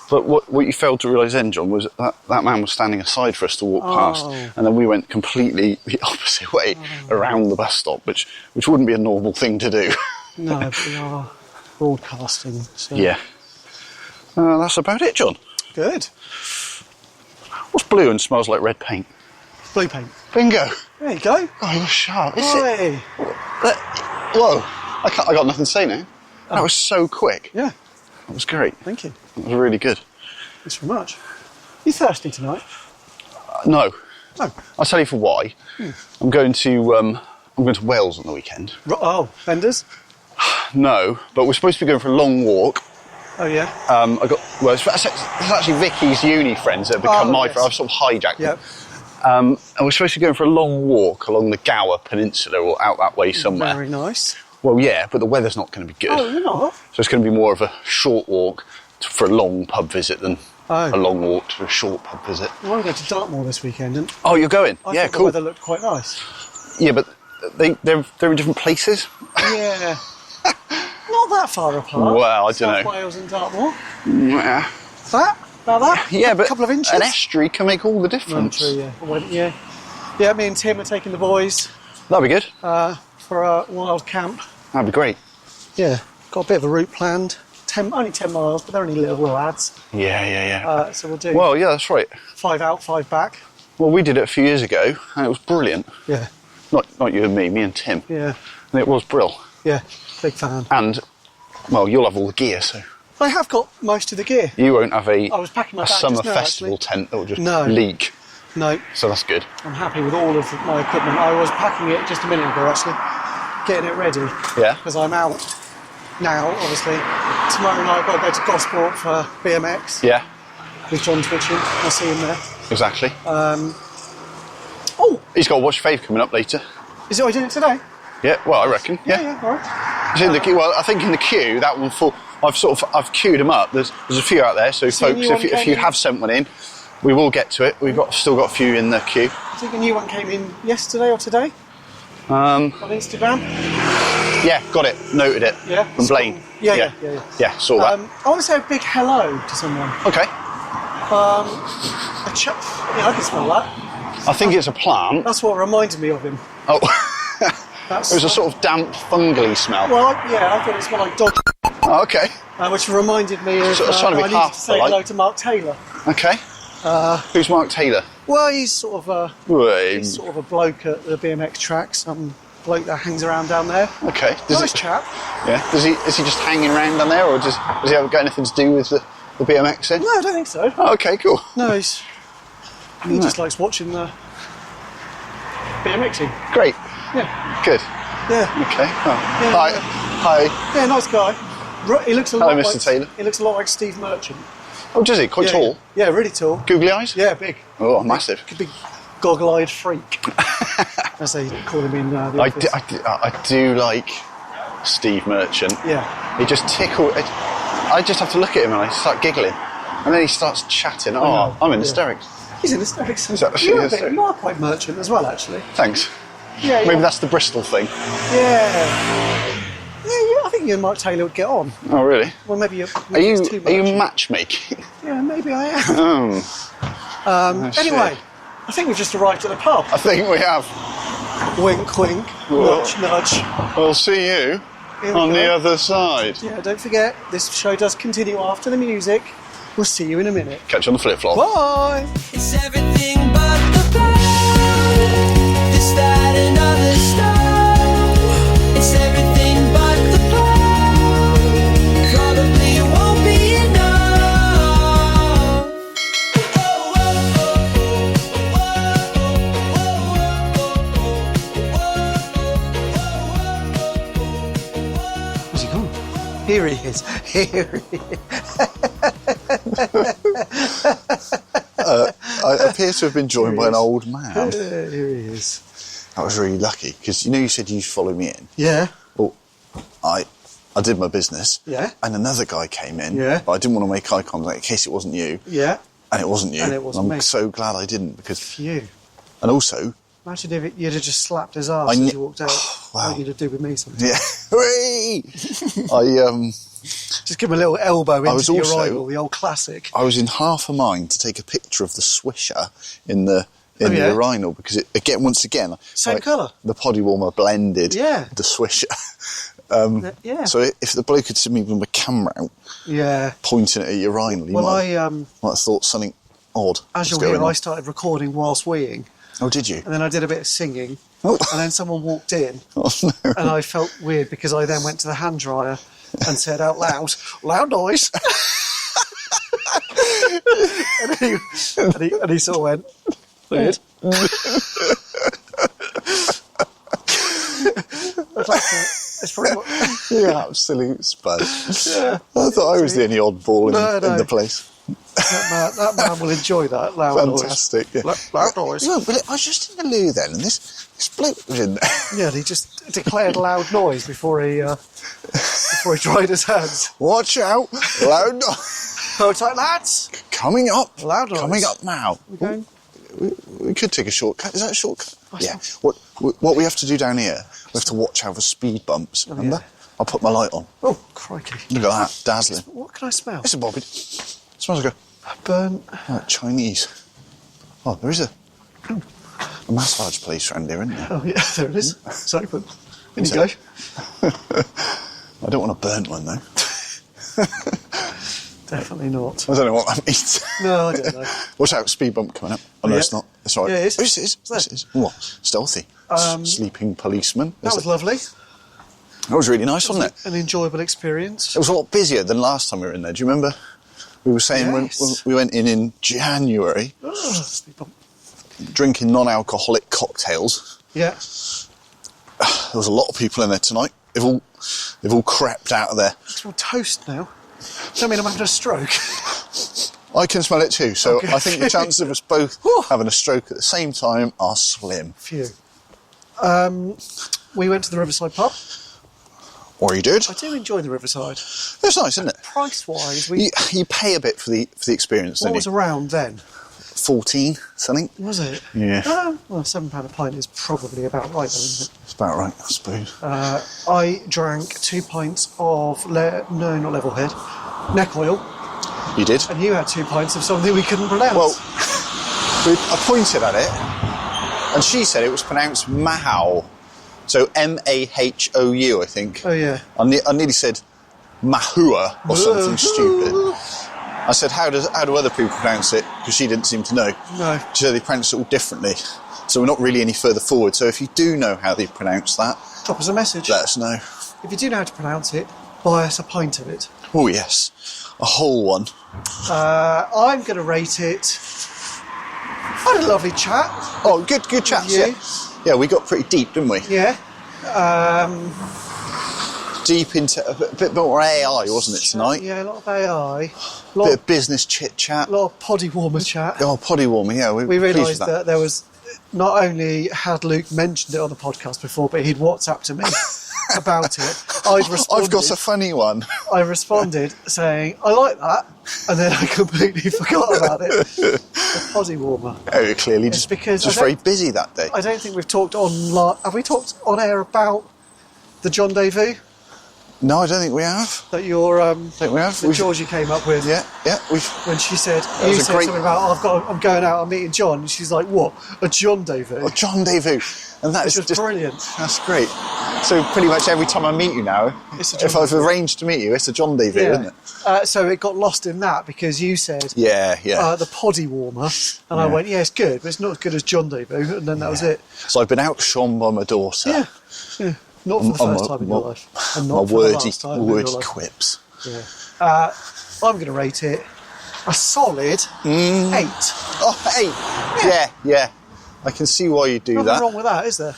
[SPEAKER 3] But what you failed to realise then, John, was that man was standing aside for us to walk past, and then we went completely the opposite way around the bus stop, which wouldn't be a normal thing to do.
[SPEAKER 2] No, but we are broadcasting. So.
[SPEAKER 3] Yeah. That's about it, John.
[SPEAKER 2] Good.
[SPEAKER 3] What's blue and smells like red paint?
[SPEAKER 2] Blue paint.
[SPEAKER 3] Bingo.
[SPEAKER 2] There you go.
[SPEAKER 3] Oh, you're sharp. Is
[SPEAKER 2] Hey.
[SPEAKER 3] it? Whoa. I got nothing to say now. That was so quick.
[SPEAKER 2] Yeah.
[SPEAKER 3] That was great.
[SPEAKER 2] Thank you.
[SPEAKER 3] That was really good.
[SPEAKER 2] Thanks very much. You thirsty tonight?
[SPEAKER 3] No.
[SPEAKER 2] Oh.
[SPEAKER 3] I'll tell you for why. I'm going to Wales on the weekend.
[SPEAKER 2] Oh, vendors?
[SPEAKER 3] No, but we're supposed to be going for a long walk.
[SPEAKER 2] Oh, yeah.
[SPEAKER 3] It's actually Vicky's uni friends that have become my
[SPEAKER 2] yes.
[SPEAKER 3] friends. I've sort of hijacked them.
[SPEAKER 2] Yep.
[SPEAKER 3] And we're supposed to be going for a long walk along the Gower Peninsula or out that way somewhere.
[SPEAKER 2] Very nice.
[SPEAKER 3] Well, yeah, but the weather's not going to be good.
[SPEAKER 2] Oh, you're not?
[SPEAKER 3] So it's going to be more of a short walk for a long pub visit than a long walk to a short pub visit.
[SPEAKER 2] Well, I'm going to Dartmoor this weekend, and
[SPEAKER 3] Oh, you're going?
[SPEAKER 2] I
[SPEAKER 3] Yeah,
[SPEAKER 2] thought
[SPEAKER 3] cool.
[SPEAKER 2] the weather looked quite nice.
[SPEAKER 3] Yeah, but they're in different places.
[SPEAKER 2] Yeah. Not that far apart.
[SPEAKER 3] Well, I
[SPEAKER 2] South
[SPEAKER 3] don't know.
[SPEAKER 2] Wales and Dartmoor.
[SPEAKER 3] Yeah,
[SPEAKER 2] That? About that?
[SPEAKER 3] yeah, but
[SPEAKER 2] a couple of inches.
[SPEAKER 3] an estuary can make all the
[SPEAKER 2] No,
[SPEAKER 3] difference.
[SPEAKER 2] true, yeah. I went, yeah. Yeah, me and Tim are taking the boys
[SPEAKER 3] That'd be good.
[SPEAKER 2] for a wild camp.
[SPEAKER 3] That'd be great.
[SPEAKER 2] Yeah, got a bit of a route planned. Only 10 miles, but they're only little lads.
[SPEAKER 3] Yeah.
[SPEAKER 2] So we'll do
[SPEAKER 3] Well, yeah, that's right.
[SPEAKER 2] 5 out, 5 back.
[SPEAKER 3] Well, we did it a few years ago, and it was brilliant.
[SPEAKER 2] Yeah,
[SPEAKER 3] Not you and me and Tim.
[SPEAKER 2] yeah,
[SPEAKER 3] And it was brill.
[SPEAKER 2] yeah. Big fan.
[SPEAKER 3] And, well, you'll have all the gear, so
[SPEAKER 2] I have got most of the gear.
[SPEAKER 3] you won't have
[SPEAKER 2] I was packing my
[SPEAKER 3] a
[SPEAKER 2] bag
[SPEAKER 3] summer
[SPEAKER 2] just now,
[SPEAKER 3] festival
[SPEAKER 2] actually.
[SPEAKER 3] tent that will just
[SPEAKER 2] No.
[SPEAKER 3] leak.
[SPEAKER 2] No,
[SPEAKER 3] So that's good.
[SPEAKER 2] I'm happy with all of my equipment. I was packing it just a minute ago, actually, getting it ready.
[SPEAKER 3] Yeah.
[SPEAKER 2] Because I'm out now, obviously. Tomorrow night I've got to go to Gosport for BMX
[SPEAKER 3] Yeah,
[SPEAKER 2] with John Twitching. I'll see him there.
[SPEAKER 3] exactly.
[SPEAKER 2] Oh,
[SPEAKER 3] He's got Watch Fave coming up later.
[SPEAKER 2] is it I did it today?
[SPEAKER 3] Yeah, well, I reckon.
[SPEAKER 2] Yeah, all right.
[SPEAKER 3] It's in the queue. Well, I think in the queue that one full. I've queued them up. There's a few out there. So
[SPEAKER 2] See, a
[SPEAKER 3] folks,
[SPEAKER 2] new one
[SPEAKER 3] if
[SPEAKER 2] came
[SPEAKER 3] you
[SPEAKER 2] in.
[SPEAKER 3] have sent one in, we will get to it. We've still got a few in the queue.
[SPEAKER 2] I think a new one came in yesterday or today on Instagram.
[SPEAKER 3] Yeah, got it. Noted it.
[SPEAKER 2] Yeah,
[SPEAKER 3] From Blaine.
[SPEAKER 2] Yeah.
[SPEAKER 3] Yeah, saw that.
[SPEAKER 2] I want to say a big hello to someone.
[SPEAKER 3] Okay.
[SPEAKER 2] Yeah, I can smell that.
[SPEAKER 3] I think it's a plant.
[SPEAKER 2] That's what reminded me of him.
[SPEAKER 3] Oh,
[SPEAKER 2] That's,
[SPEAKER 3] it was a sort of damp, fungly smell.
[SPEAKER 2] Well, I thought it smelled like dog,
[SPEAKER 3] Oh, okay.
[SPEAKER 2] which reminded me of.
[SPEAKER 3] So I was trying to be
[SPEAKER 2] I needed
[SPEAKER 3] half
[SPEAKER 2] to say
[SPEAKER 3] polite.
[SPEAKER 2] hello to Mark Taylor.
[SPEAKER 3] Okay. Who's Mark Taylor?
[SPEAKER 2] Well, he's sort of a bloke at the BMX track, some bloke that hangs around down there.
[SPEAKER 3] Okay.
[SPEAKER 2] Nice chap.
[SPEAKER 3] Yeah. Is he just hanging around down there, or does he have got anything to do with the BMX then?
[SPEAKER 2] No, I don't think so.
[SPEAKER 3] Oh, okay, cool.
[SPEAKER 2] No, he just likes watching the BMXing.
[SPEAKER 3] Great.
[SPEAKER 2] Yeah,
[SPEAKER 3] Good.
[SPEAKER 2] yeah,
[SPEAKER 3] Okay. Oh.
[SPEAKER 2] Yeah,
[SPEAKER 3] Hi.
[SPEAKER 2] yeah.
[SPEAKER 3] Hi.
[SPEAKER 2] yeah. Nice guy. He looks a
[SPEAKER 3] Hello,
[SPEAKER 2] lot
[SPEAKER 3] Mr.
[SPEAKER 2] like
[SPEAKER 3] Taylor.
[SPEAKER 2] He looks a lot like Steve Merchant.
[SPEAKER 3] Oh, does he? Quite tall.
[SPEAKER 2] Yeah, really tall.
[SPEAKER 3] Googly eyes?
[SPEAKER 2] Yeah, big.
[SPEAKER 3] Oh, massive.
[SPEAKER 2] Big goggle-eyed freak, as they call him in the office.
[SPEAKER 3] I do like Steve Merchant.
[SPEAKER 2] Yeah.
[SPEAKER 3] He just tickles. I just have to look at him and I start giggling. And then he starts chatting. Oh,
[SPEAKER 2] know,
[SPEAKER 3] I'm in
[SPEAKER 2] yeah.
[SPEAKER 3] hysterics.
[SPEAKER 2] He's in hysterics.
[SPEAKER 3] Is that-
[SPEAKER 2] You're,
[SPEAKER 3] is that-
[SPEAKER 2] you are quite Merchant as well, actually.
[SPEAKER 3] Thanks.
[SPEAKER 2] Yeah,
[SPEAKER 3] Maybe that's the Bristol thing.
[SPEAKER 2] Yeah. I think you and Mark Taylor would get on.
[SPEAKER 3] Oh, really?
[SPEAKER 2] Well, maybe you're.
[SPEAKER 3] Are
[SPEAKER 2] maybe
[SPEAKER 3] you
[SPEAKER 2] it's too
[SPEAKER 3] matchmaking?
[SPEAKER 2] Yeah, maybe I am. Anyway,
[SPEAKER 3] shit.
[SPEAKER 2] I think we've just arrived at the pub.
[SPEAKER 3] I think we have.
[SPEAKER 2] Wink, wink.
[SPEAKER 3] Whoa.
[SPEAKER 2] Nudge, nudge.
[SPEAKER 3] We'll see you
[SPEAKER 2] Here we
[SPEAKER 3] on the
[SPEAKER 2] go.
[SPEAKER 3] other side.
[SPEAKER 2] Yeah, don't forget, this show does continue after the music. We'll see you in a minute.
[SPEAKER 3] Catch you on the flip flop.
[SPEAKER 2] Bye.
[SPEAKER 1] It's everything but the past. This, that, and other stuff. It's everything but the past. Probably won't be enough.
[SPEAKER 2] Where's he gone? Here he is. Here he is.
[SPEAKER 3] I appear to have been joined by an old man.
[SPEAKER 2] Here he is.
[SPEAKER 3] That was really lucky, because you said you'd follow me in.
[SPEAKER 2] Yeah.
[SPEAKER 3] Well, I did my business.
[SPEAKER 2] Yeah.
[SPEAKER 3] And another guy came in.
[SPEAKER 2] Yeah.
[SPEAKER 3] But I didn't want to make eye contact in case it wasn't you.
[SPEAKER 2] Yeah.
[SPEAKER 3] And it wasn't you.
[SPEAKER 2] And it wasn't
[SPEAKER 3] I'm
[SPEAKER 2] me.
[SPEAKER 3] so glad I didn't, because...
[SPEAKER 2] Phew.
[SPEAKER 3] And also...
[SPEAKER 2] Imagine if you'd have just slapped his ass
[SPEAKER 3] I
[SPEAKER 2] as
[SPEAKER 3] kn-
[SPEAKER 2] you walked out.
[SPEAKER 3] wow.
[SPEAKER 2] Like you'd have do with me sometimes.
[SPEAKER 3] Yeah. Whee!
[SPEAKER 2] Just give him a little elbow
[SPEAKER 3] was
[SPEAKER 2] into the
[SPEAKER 3] also-
[SPEAKER 2] arrival, the old classic.
[SPEAKER 3] I was in half a mind to take a picture of the swisher in the
[SPEAKER 2] yeah?
[SPEAKER 3] urinal, because once again...
[SPEAKER 2] Same colour.
[SPEAKER 3] The poddy warmer blended
[SPEAKER 2] Yeah.
[SPEAKER 3] the swisher.
[SPEAKER 2] Yeah.
[SPEAKER 3] So if the bloke had seen me with my camera out,
[SPEAKER 2] Yeah.
[SPEAKER 3] pointing at a urinal, he
[SPEAKER 2] Well,
[SPEAKER 3] might have thought something odd
[SPEAKER 2] as
[SPEAKER 3] was
[SPEAKER 2] you'll
[SPEAKER 3] going
[SPEAKER 2] hear,
[SPEAKER 3] on.
[SPEAKER 2] I started recording whilst weeing,
[SPEAKER 3] Oh, did you?
[SPEAKER 2] and then I did a bit of singing,
[SPEAKER 3] Oh.
[SPEAKER 2] and then someone walked in,
[SPEAKER 3] Oh, no.
[SPEAKER 2] and I felt weird because I then went to the hand dryer and said out loud, "Loud noise," and he sort of went, "Weird." I'd like to, it's probably
[SPEAKER 3] You absolute spud. I thought I was the only oddball in the place.
[SPEAKER 2] That man will enjoy that loud noise.
[SPEAKER 3] Fantastic. Yeah.
[SPEAKER 2] Loud noise.
[SPEAKER 3] No, but I was just in the loo then, and this bloke was in there.
[SPEAKER 2] Yeah, and he just declared loud noise before he dried his hands.
[SPEAKER 3] Watch out, loud noise.
[SPEAKER 2] Oh, it's like, lads.
[SPEAKER 3] Coming up.
[SPEAKER 2] Loud noise.
[SPEAKER 3] Coming up now.
[SPEAKER 2] Okay.
[SPEAKER 3] We could take a shortcut. Is that a shortcut?
[SPEAKER 2] Yeah.
[SPEAKER 3] What we have to do down here, we have to watch out for speed bumps. Remember?
[SPEAKER 2] yeah.
[SPEAKER 3] I'll put my light on.
[SPEAKER 2] Oh, crikey.
[SPEAKER 3] Look at that, dazzling.
[SPEAKER 2] What can I smell?
[SPEAKER 3] Listen, Bobby. Smells like
[SPEAKER 2] Burnt.
[SPEAKER 3] Chinese. Oh, there is a massage place around here, isn't there?
[SPEAKER 2] Oh, yeah, there it is. It's open. In you
[SPEAKER 3] Is
[SPEAKER 2] go.
[SPEAKER 3] it? I don't want a burnt one, though.
[SPEAKER 2] Definitely not.
[SPEAKER 3] I don't know what that means.
[SPEAKER 2] No, I don't know.
[SPEAKER 3] Watch out, speed bump coming up. Oh, no,
[SPEAKER 2] Yeah.
[SPEAKER 3] it's not. It's all right.
[SPEAKER 2] Yeah, it is.
[SPEAKER 3] Oh, yes, it is. What? Stealthy. Sleeping policeman.
[SPEAKER 2] That was lovely.
[SPEAKER 3] That was really nice, wasn't it?
[SPEAKER 2] An enjoyable experience.
[SPEAKER 3] It was a lot busier than last time we were in there. Do you remember? We were saying
[SPEAKER 2] Yes.
[SPEAKER 3] when we went in January,
[SPEAKER 2] Oh, speed bump.
[SPEAKER 3] drinking non-alcoholic cocktails.
[SPEAKER 2] Yeah.
[SPEAKER 3] There was a lot of people in there tonight. They've all crept out of there.
[SPEAKER 2] I smell toast now. Does that mean I'm having a stroke?
[SPEAKER 3] I can smell it too, so
[SPEAKER 2] Okay.
[SPEAKER 3] I think the chances of us both
[SPEAKER 2] Whew.
[SPEAKER 3] having a stroke at the same time are slim.
[SPEAKER 2] Phew. We went to the Riverside pub.
[SPEAKER 3] Or you did.
[SPEAKER 2] I do enjoy the Riverside.
[SPEAKER 3] It's nice, isn't it?
[SPEAKER 2] Price-wise,
[SPEAKER 3] You pay a bit for the experience,
[SPEAKER 2] what
[SPEAKER 3] don't
[SPEAKER 2] was
[SPEAKER 3] you?
[SPEAKER 2] around then?
[SPEAKER 3] 14, something.
[SPEAKER 2] Was it?
[SPEAKER 3] Yeah.
[SPEAKER 2] Well, £7 a pint is probably about right, though, isn't it?
[SPEAKER 3] It's about right, I suppose.
[SPEAKER 2] I drank 2 pints of, not Levelhead, neck oil,
[SPEAKER 3] You did.
[SPEAKER 2] and you had 2 pints of something we couldn't pronounce.
[SPEAKER 3] Well, I pointed at it, and she said it was pronounced Mahou. So Mahou, I think.
[SPEAKER 2] Oh, yeah.
[SPEAKER 3] I nearly said Mahua or something stupid. I said, how do other people pronounce it? Because she didn't seem to know.
[SPEAKER 2] No.
[SPEAKER 3] She said they pronounce it all differently. So we're not really any further forward. So if you do know how they pronounce that,
[SPEAKER 2] Drop us a message.
[SPEAKER 3] let us know.
[SPEAKER 2] If you do know how to pronounce it, buy us a pint of it.
[SPEAKER 3] Oh, yes. A whole one.
[SPEAKER 2] I'm going to rate it... I had a lovely chat.
[SPEAKER 3] Oh, good chats,
[SPEAKER 2] you?
[SPEAKER 3] yeah. Yeah, we got pretty deep, didn't we?
[SPEAKER 2] Yeah.
[SPEAKER 3] Deep into a bit more AI, wasn't it, tonight?
[SPEAKER 2] Yeah, a lot of AI.
[SPEAKER 3] A bit of business chit-chat.
[SPEAKER 2] A lot of poddy warmer chat.
[SPEAKER 3] Oh, poddy warmer, yeah.
[SPEAKER 2] We
[SPEAKER 3] pleased with
[SPEAKER 2] realised that there was... Not only had Luke mentioned it on the podcast before, but he'd WhatsApped to me about it. I'd responded.
[SPEAKER 3] I've got a funny one.
[SPEAKER 2] I responded saying, I like that, and then I completely forgot about it. The poddy warmer.
[SPEAKER 3] Oh, clearly
[SPEAKER 2] It's
[SPEAKER 3] just
[SPEAKER 2] because
[SPEAKER 3] just
[SPEAKER 2] I don't-
[SPEAKER 3] very busy that day.
[SPEAKER 2] I don't think we've talked have we talked on air about the John Davy
[SPEAKER 3] No, I don't think we have.
[SPEAKER 2] that your
[SPEAKER 3] Think we have.
[SPEAKER 2] that Georgie came up with?
[SPEAKER 3] Yeah, we've...
[SPEAKER 2] When she said,
[SPEAKER 3] was
[SPEAKER 2] you
[SPEAKER 3] a
[SPEAKER 2] said
[SPEAKER 3] great-
[SPEAKER 2] something about, I'm going out, I'm meeting John, and she's like, what? A John Davy?
[SPEAKER 3] Oh, John Devu. And that
[SPEAKER 2] Which
[SPEAKER 3] is
[SPEAKER 2] was
[SPEAKER 3] just...
[SPEAKER 2] brilliant.
[SPEAKER 3] That's great. So pretty much every time I meet you now,
[SPEAKER 2] It's a John
[SPEAKER 3] if I've arranged to meet you, it's a John Devu, isn't it?
[SPEAKER 2] So it got lost in that because you said
[SPEAKER 3] Yeah.
[SPEAKER 2] the poddy warmer, and I went, yeah, it's good, but it's not as good as John Davy, and then that was it.
[SPEAKER 3] So I've been outshone by my daughter.
[SPEAKER 2] Yeah. Not for the first time in your life. And
[SPEAKER 3] My
[SPEAKER 2] not for the last time in your
[SPEAKER 3] wordy
[SPEAKER 2] life.
[SPEAKER 3] quips.
[SPEAKER 2] Yeah. I'm going to rate it a solid 8.
[SPEAKER 3] Oh, hey! Yeah. I can see why you do
[SPEAKER 2] Nothing
[SPEAKER 3] that.
[SPEAKER 2] wrong with that, is there?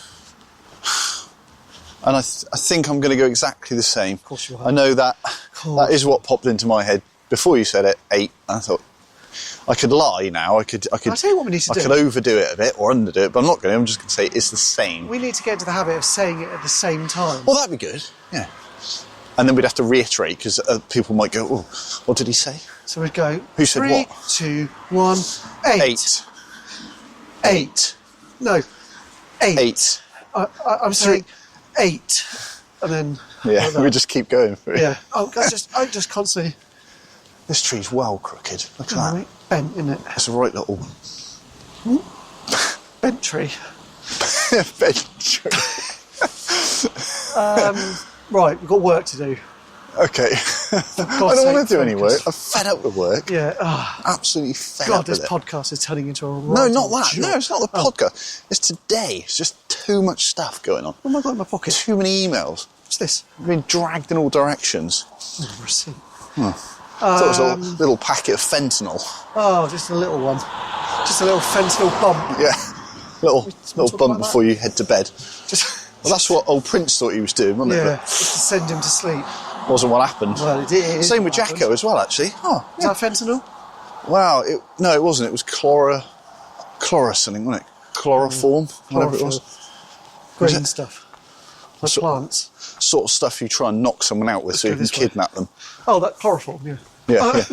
[SPEAKER 3] And I think I'm going to go exactly the same. Of
[SPEAKER 2] course you are.
[SPEAKER 3] I know that
[SPEAKER 2] course.
[SPEAKER 3] that is what popped into my head before you said it. 8. I thought I could lie now. I could.
[SPEAKER 2] I'll tell you what we need to
[SPEAKER 3] I
[SPEAKER 2] do.
[SPEAKER 3] could overdo it a bit or underdo it, but I'm not going to. I'm just going to say it's the same.
[SPEAKER 2] We need to get into the habit of saying it at the same time.
[SPEAKER 3] Well, that'd be good. Yeah. And then we'd have to reiterate because people might go, "Oh, what did he say?"
[SPEAKER 2] So we'd go,
[SPEAKER 3] Who said
[SPEAKER 2] 3,
[SPEAKER 3] what?
[SPEAKER 2] 2, 1, 8.
[SPEAKER 3] 8.
[SPEAKER 2] No, 8.
[SPEAKER 3] 8.
[SPEAKER 2] I'm saying 8. And then...
[SPEAKER 3] Yeah,
[SPEAKER 2] like that.
[SPEAKER 3] we just keep going through.
[SPEAKER 2] Yeah. Oh, I just constantly...
[SPEAKER 3] This tree's well crooked. Look at that.
[SPEAKER 2] Bent, isn't it?
[SPEAKER 3] It's a right little
[SPEAKER 2] Bent tree.
[SPEAKER 3] bed tree.
[SPEAKER 2] Right, we've got work to do.
[SPEAKER 3] Okay. I don't want to do any work. I'm fed up with work.
[SPEAKER 2] Yeah.
[SPEAKER 3] Absolutely fed
[SPEAKER 2] God,
[SPEAKER 3] up
[SPEAKER 2] this
[SPEAKER 3] with it.
[SPEAKER 2] podcast is turning into a
[SPEAKER 3] No,
[SPEAKER 2] right
[SPEAKER 3] not
[SPEAKER 2] old
[SPEAKER 3] that.
[SPEAKER 2] job.
[SPEAKER 3] No, it's not the podcast. It's today. It's just too much stuff going on.
[SPEAKER 2] What have I got in my pocket?
[SPEAKER 3] Too many emails.
[SPEAKER 2] What's this?
[SPEAKER 3] I've been dragged in all directions.
[SPEAKER 2] Oh, receipt.
[SPEAKER 3] I thought it was a little packet of fentanyl.
[SPEAKER 2] Oh, just a little one. Just a little fentanyl bump.
[SPEAKER 3] Yeah. Little
[SPEAKER 2] talk
[SPEAKER 3] bump
[SPEAKER 2] about
[SPEAKER 3] before you head to bed.
[SPEAKER 2] Just
[SPEAKER 3] Well, that's what old Prince thought he was doing, wasn't
[SPEAKER 2] Yeah,
[SPEAKER 3] it?
[SPEAKER 2] just to send him to sleep.
[SPEAKER 3] But wasn't what happened.
[SPEAKER 2] Well, it is.
[SPEAKER 3] Same with
[SPEAKER 2] what
[SPEAKER 3] Jacko
[SPEAKER 2] happened.
[SPEAKER 3] as well, actually. Oh,
[SPEAKER 2] Is that fentanyl?
[SPEAKER 3] wow. No, it wasn't. It was chloro something, wasn't it? Chloroform, whatever it was.
[SPEAKER 2] Green
[SPEAKER 3] it?
[SPEAKER 2] stuff. Like
[SPEAKER 3] So-
[SPEAKER 2] plants.
[SPEAKER 3] Sort of stuff you try and knock someone out with so you
[SPEAKER 2] go
[SPEAKER 3] can
[SPEAKER 2] this way.
[SPEAKER 3] kidnap them.
[SPEAKER 2] Oh, that chloroform, yeah.
[SPEAKER 3] Yeah, yeah.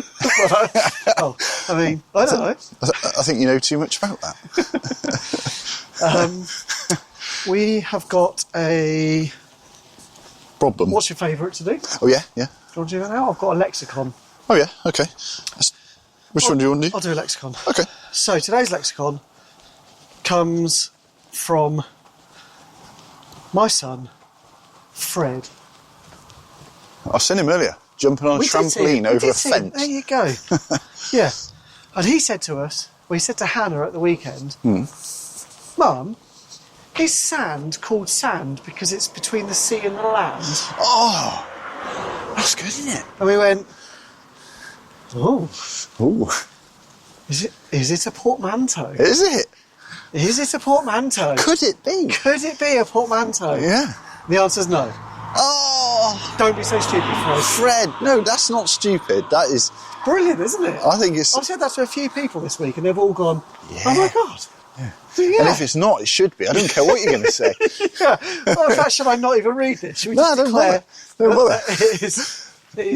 [SPEAKER 2] Oh, I mean, I don't know.
[SPEAKER 3] I think you know too much about that.
[SPEAKER 2] We have got a...
[SPEAKER 3] Problem.
[SPEAKER 2] What's your favourite to do? Do
[SPEAKER 3] Oh, yeah, yeah.
[SPEAKER 2] you want to do that now? I've got a lexicon.
[SPEAKER 3] Oh, yeah, okay. Which one do you want to do?
[SPEAKER 2] I'll do a lexicon.
[SPEAKER 3] Okay.
[SPEAKER 2] So today's lexicon comes from my son, Fred.
[SPEAKER 3] I've seen him earlier, jumping on a
[SPEAKER 2] We did see him.
[SPEAKER 3] trampoline
[SPEAKER 2] We
[SPEAKER 3] over
[SPEAKER 2] did
[SPEAKER 3] a
[SPEAKER 2] see him.
[SPEAKER 3] fence.
[SPEAKER 2] There you go. Yeah. And he said to us, well, he said to Hannah at the weekend, Mum, is sand called sand because it's between the sea and the land?
[SPEAKER 3] Oh, that's good, isn't it?
[SPEAKER 2] And we went, oh,
[SPEAKER 3] Ooh,
[SPEAKER 2] is it a portmanteau?
[SPEAKER 3] is it?
[SPEAKER 2] Is it a portmanteau?
[SPEAKER 3] Could it be?
[SPEAKER 2] Could it be a portmanteau?
[SPEAKER 3] Yeah.
[SPEAKER 2] The answer's no.
[SPEAKER 3] Oh,
[SPEAKER 2] Don't be so stupid, Fred.
[SPEAKER 3] Fred. No, that's not stupid. That is.
[SPEAKER 2] Brilliant, isn't it?
[SPEAKER 3] I think it's.
[SPEAKER 2] I've said that to a few people this week and they've all gone,
[SPEAKER 3] Yeah.
[SPEAKER 2] oh my God. Yeah.
[SPEAKER 3] And if it's not, it should be. I don't care what you're going to say.
[SPEAKER 2] Yeah. Well, in fact, should I not even read this? Should we
[SPEAKER 3] No,
[SPEAKER 2] just
[SPEAKER 3] don't
[SPEAKER 2] declare
[SPEAKER 3] bother. Don't bother.
[SPEAKER 2] that it is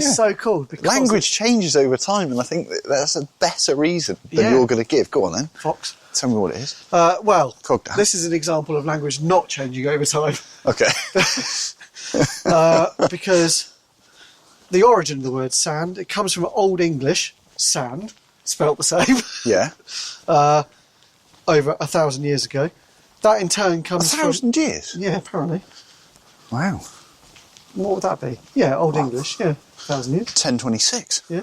[SPEAKER 3] Yeah.
[SPEAKER 2] so cool? Because
[SPEAKER 3] Language changes over time, and I think that's a better reason than
[SPEAKER 2] Yeah.
[SPEAKER 3] you're going to give. Go on then.
[SPEAKER 2] Fox.
[SPEAKER 3] Tell me what it is.
[SPEAKER 2] Well,
[SPEAKER 3] Cognac.
[SPEAKER 2] this is an example of language not changing over time
[SPEAKER 3] Okay.
[SPEAKER 2] because the origin of the word sand, it comes from Old English, sand, spelt the same,
[SPEAKER 3] Yeah.
[SPEAKER 2] over 1,000 years ago. That in turn comes
[SPEAKER 3] 1,000 years.
[SPEAKER 2] from... Yeah, apparently.
[SPEAKER 3] Wow.
[SPEAKER 2] What would that be? Yeah, Old English, yeah, 1,000 years.
[SPEAKER 3] 1026.
[SPEAKER 2] Yeah.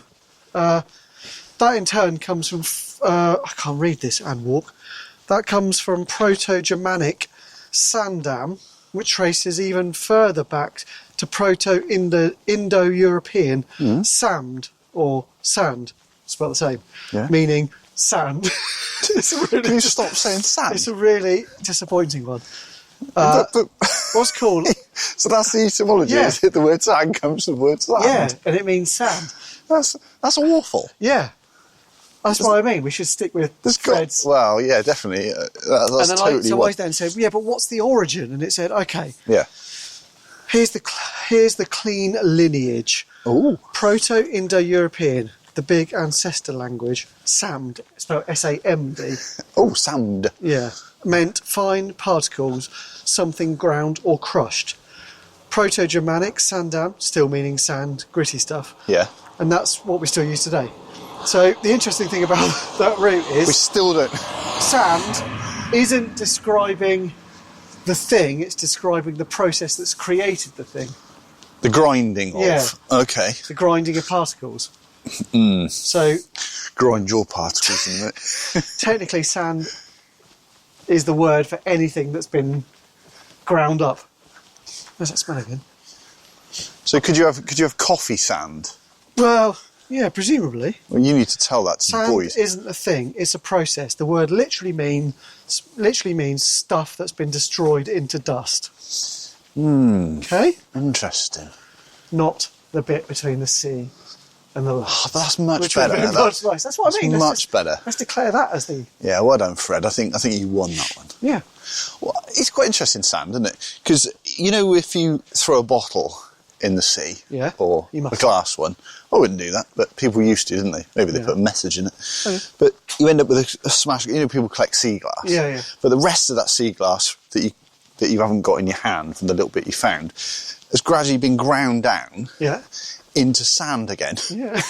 [SPEAKER 2] That in turn comes from, I can't read this and walk. That comes from Proto-Germanic sandam, which traces even further back to Proto-Indo-European samd, or sand, spelled the same,
[SPEAKER 3] Yeah.
[SPEAKER 2] meaning sand.
[SPEAKER 3] Can you stop saying sand?
[SPEAKER 2] It's a really disappointing one.
[SPEAKER 3] But-
[SPEAKER 2] What's cool?
[SPEAKER 3] so that's the etymology.
[SPEAKER 2] Yeah.
[SPEAKER 3] Is it? The word sand comes from the word sand.
[SPEAKER 2] Yeah, and it means sand.
[SPEAKER 3] That's awful.
[SPEAKER 2] Yeah. That's what I mean. We should stick with
[SPEAKER 3] There's got,
[SPEAKER 2] Fred's.
[SPEAKER 3] well, yeah, definitely. That's
[SPEAKER 2] And then
[SPEAKER 3] totally
[SPEAKER 2] I
[SPEAKER 3] what.
[SPEAKER 2] then said, yeah, but what's the origin? And it said, okay,
[SPEAKER 3] Yeah.
[SPEAKER 2] here's the clean lineage.
[SPEAKER 3] Oh.
[SPEAKER 2] Proto-Indo-European, the big ancestor language, Samd, spelled S-A-M-D,
[SPEAKER 3] Oh, sand.
[SPEAKER 2] yeah, meant fine particles, something ground or crushed. Proto-Germanic, sandam, still meaning sand, gritty stuff,
[SPEAKER 3] Yeah.
[SPEAKER 2] and that's what we still use today. So the interesting thing about that root is...
[SPEAKER 3] We still don't.
[SPEAKER 2] Sand isn't describing the thing, it's describing the process that's created the thing.
[SPEAKER 3] The grinding of.
[SPEAKER 2] Yeah.
[SPEAKER 3] Okay.
[SPEAKER 2] The grinding of particles. So
[SPEAKER 3] Grind your particles in it.
[SPEAKER 2] technically sand is the word for anything that's been ground up. Where's that smell again?
[SPEAKER 3] So could you have coffee sand?
[SPEAKER 2] Well, yeah, presumably.
[SPEAKER 3] Well, you need to tell that to the
[SPEAKER 2] Sand
[SPEAKER 3] boys.
[SPEAKER 2] isn't a thing, it's a process. The word literally means stuff that's been destroyed into dust. Okay?
[SPEAKER 3] Interesting.
[SPEAKER 2] Not the bit between the sea and the land.
[SPEAKER 3] Oh, that's much
[SPEAKER 2] Which would
[SPEAKER 3] better.
[SPEAKER 2] be
[SPEAKER 3] That-
[SPEAKER 2] much nice. That's what I mean.
[SPEAKER 3] That's
[SPEAKER 2] Let's
[SPEAKER 3] much
[SPEAKER 2] just-
[SPEAKER 3] better.
[SPEAKER 2] Let's declare that as the...
[SPEAKER 3] Yeah, well done, Fred. I think you won that one.
[SPEAKER 2] Yeah.
[SPEAKER 3] Well, it's quite interesting, sand, isn't it? Because, you know, if you throw a bottle in the sea,
[SPEAKER 2] Yeah,
[SPEAKER 3] or
[SPEAKER 2] you
[SPEAKER 3] a
[SPEAKER 2] must.
[SPEAKER 3] glass one, I wouldn't do that, but people used to, didn't they? Maybe they
[SPEAKER 2] Yeah.
[SPEAKER 3] put a message in it.
[SPEAKER 2] Okay.
[SPEAKER 3] But you end up with a smash. You know, people collect sea glass.
[SPEAKER 2] Yeah, yeah.
[SPEAKER 3] But the rest of that sea glass that you haven't got in your hand from the little bit you found has gradually been ground down
[SPEAKER 2] Yeah.
[SPEAKER 3] into sand again.
[SPEAKER 2] Yeah.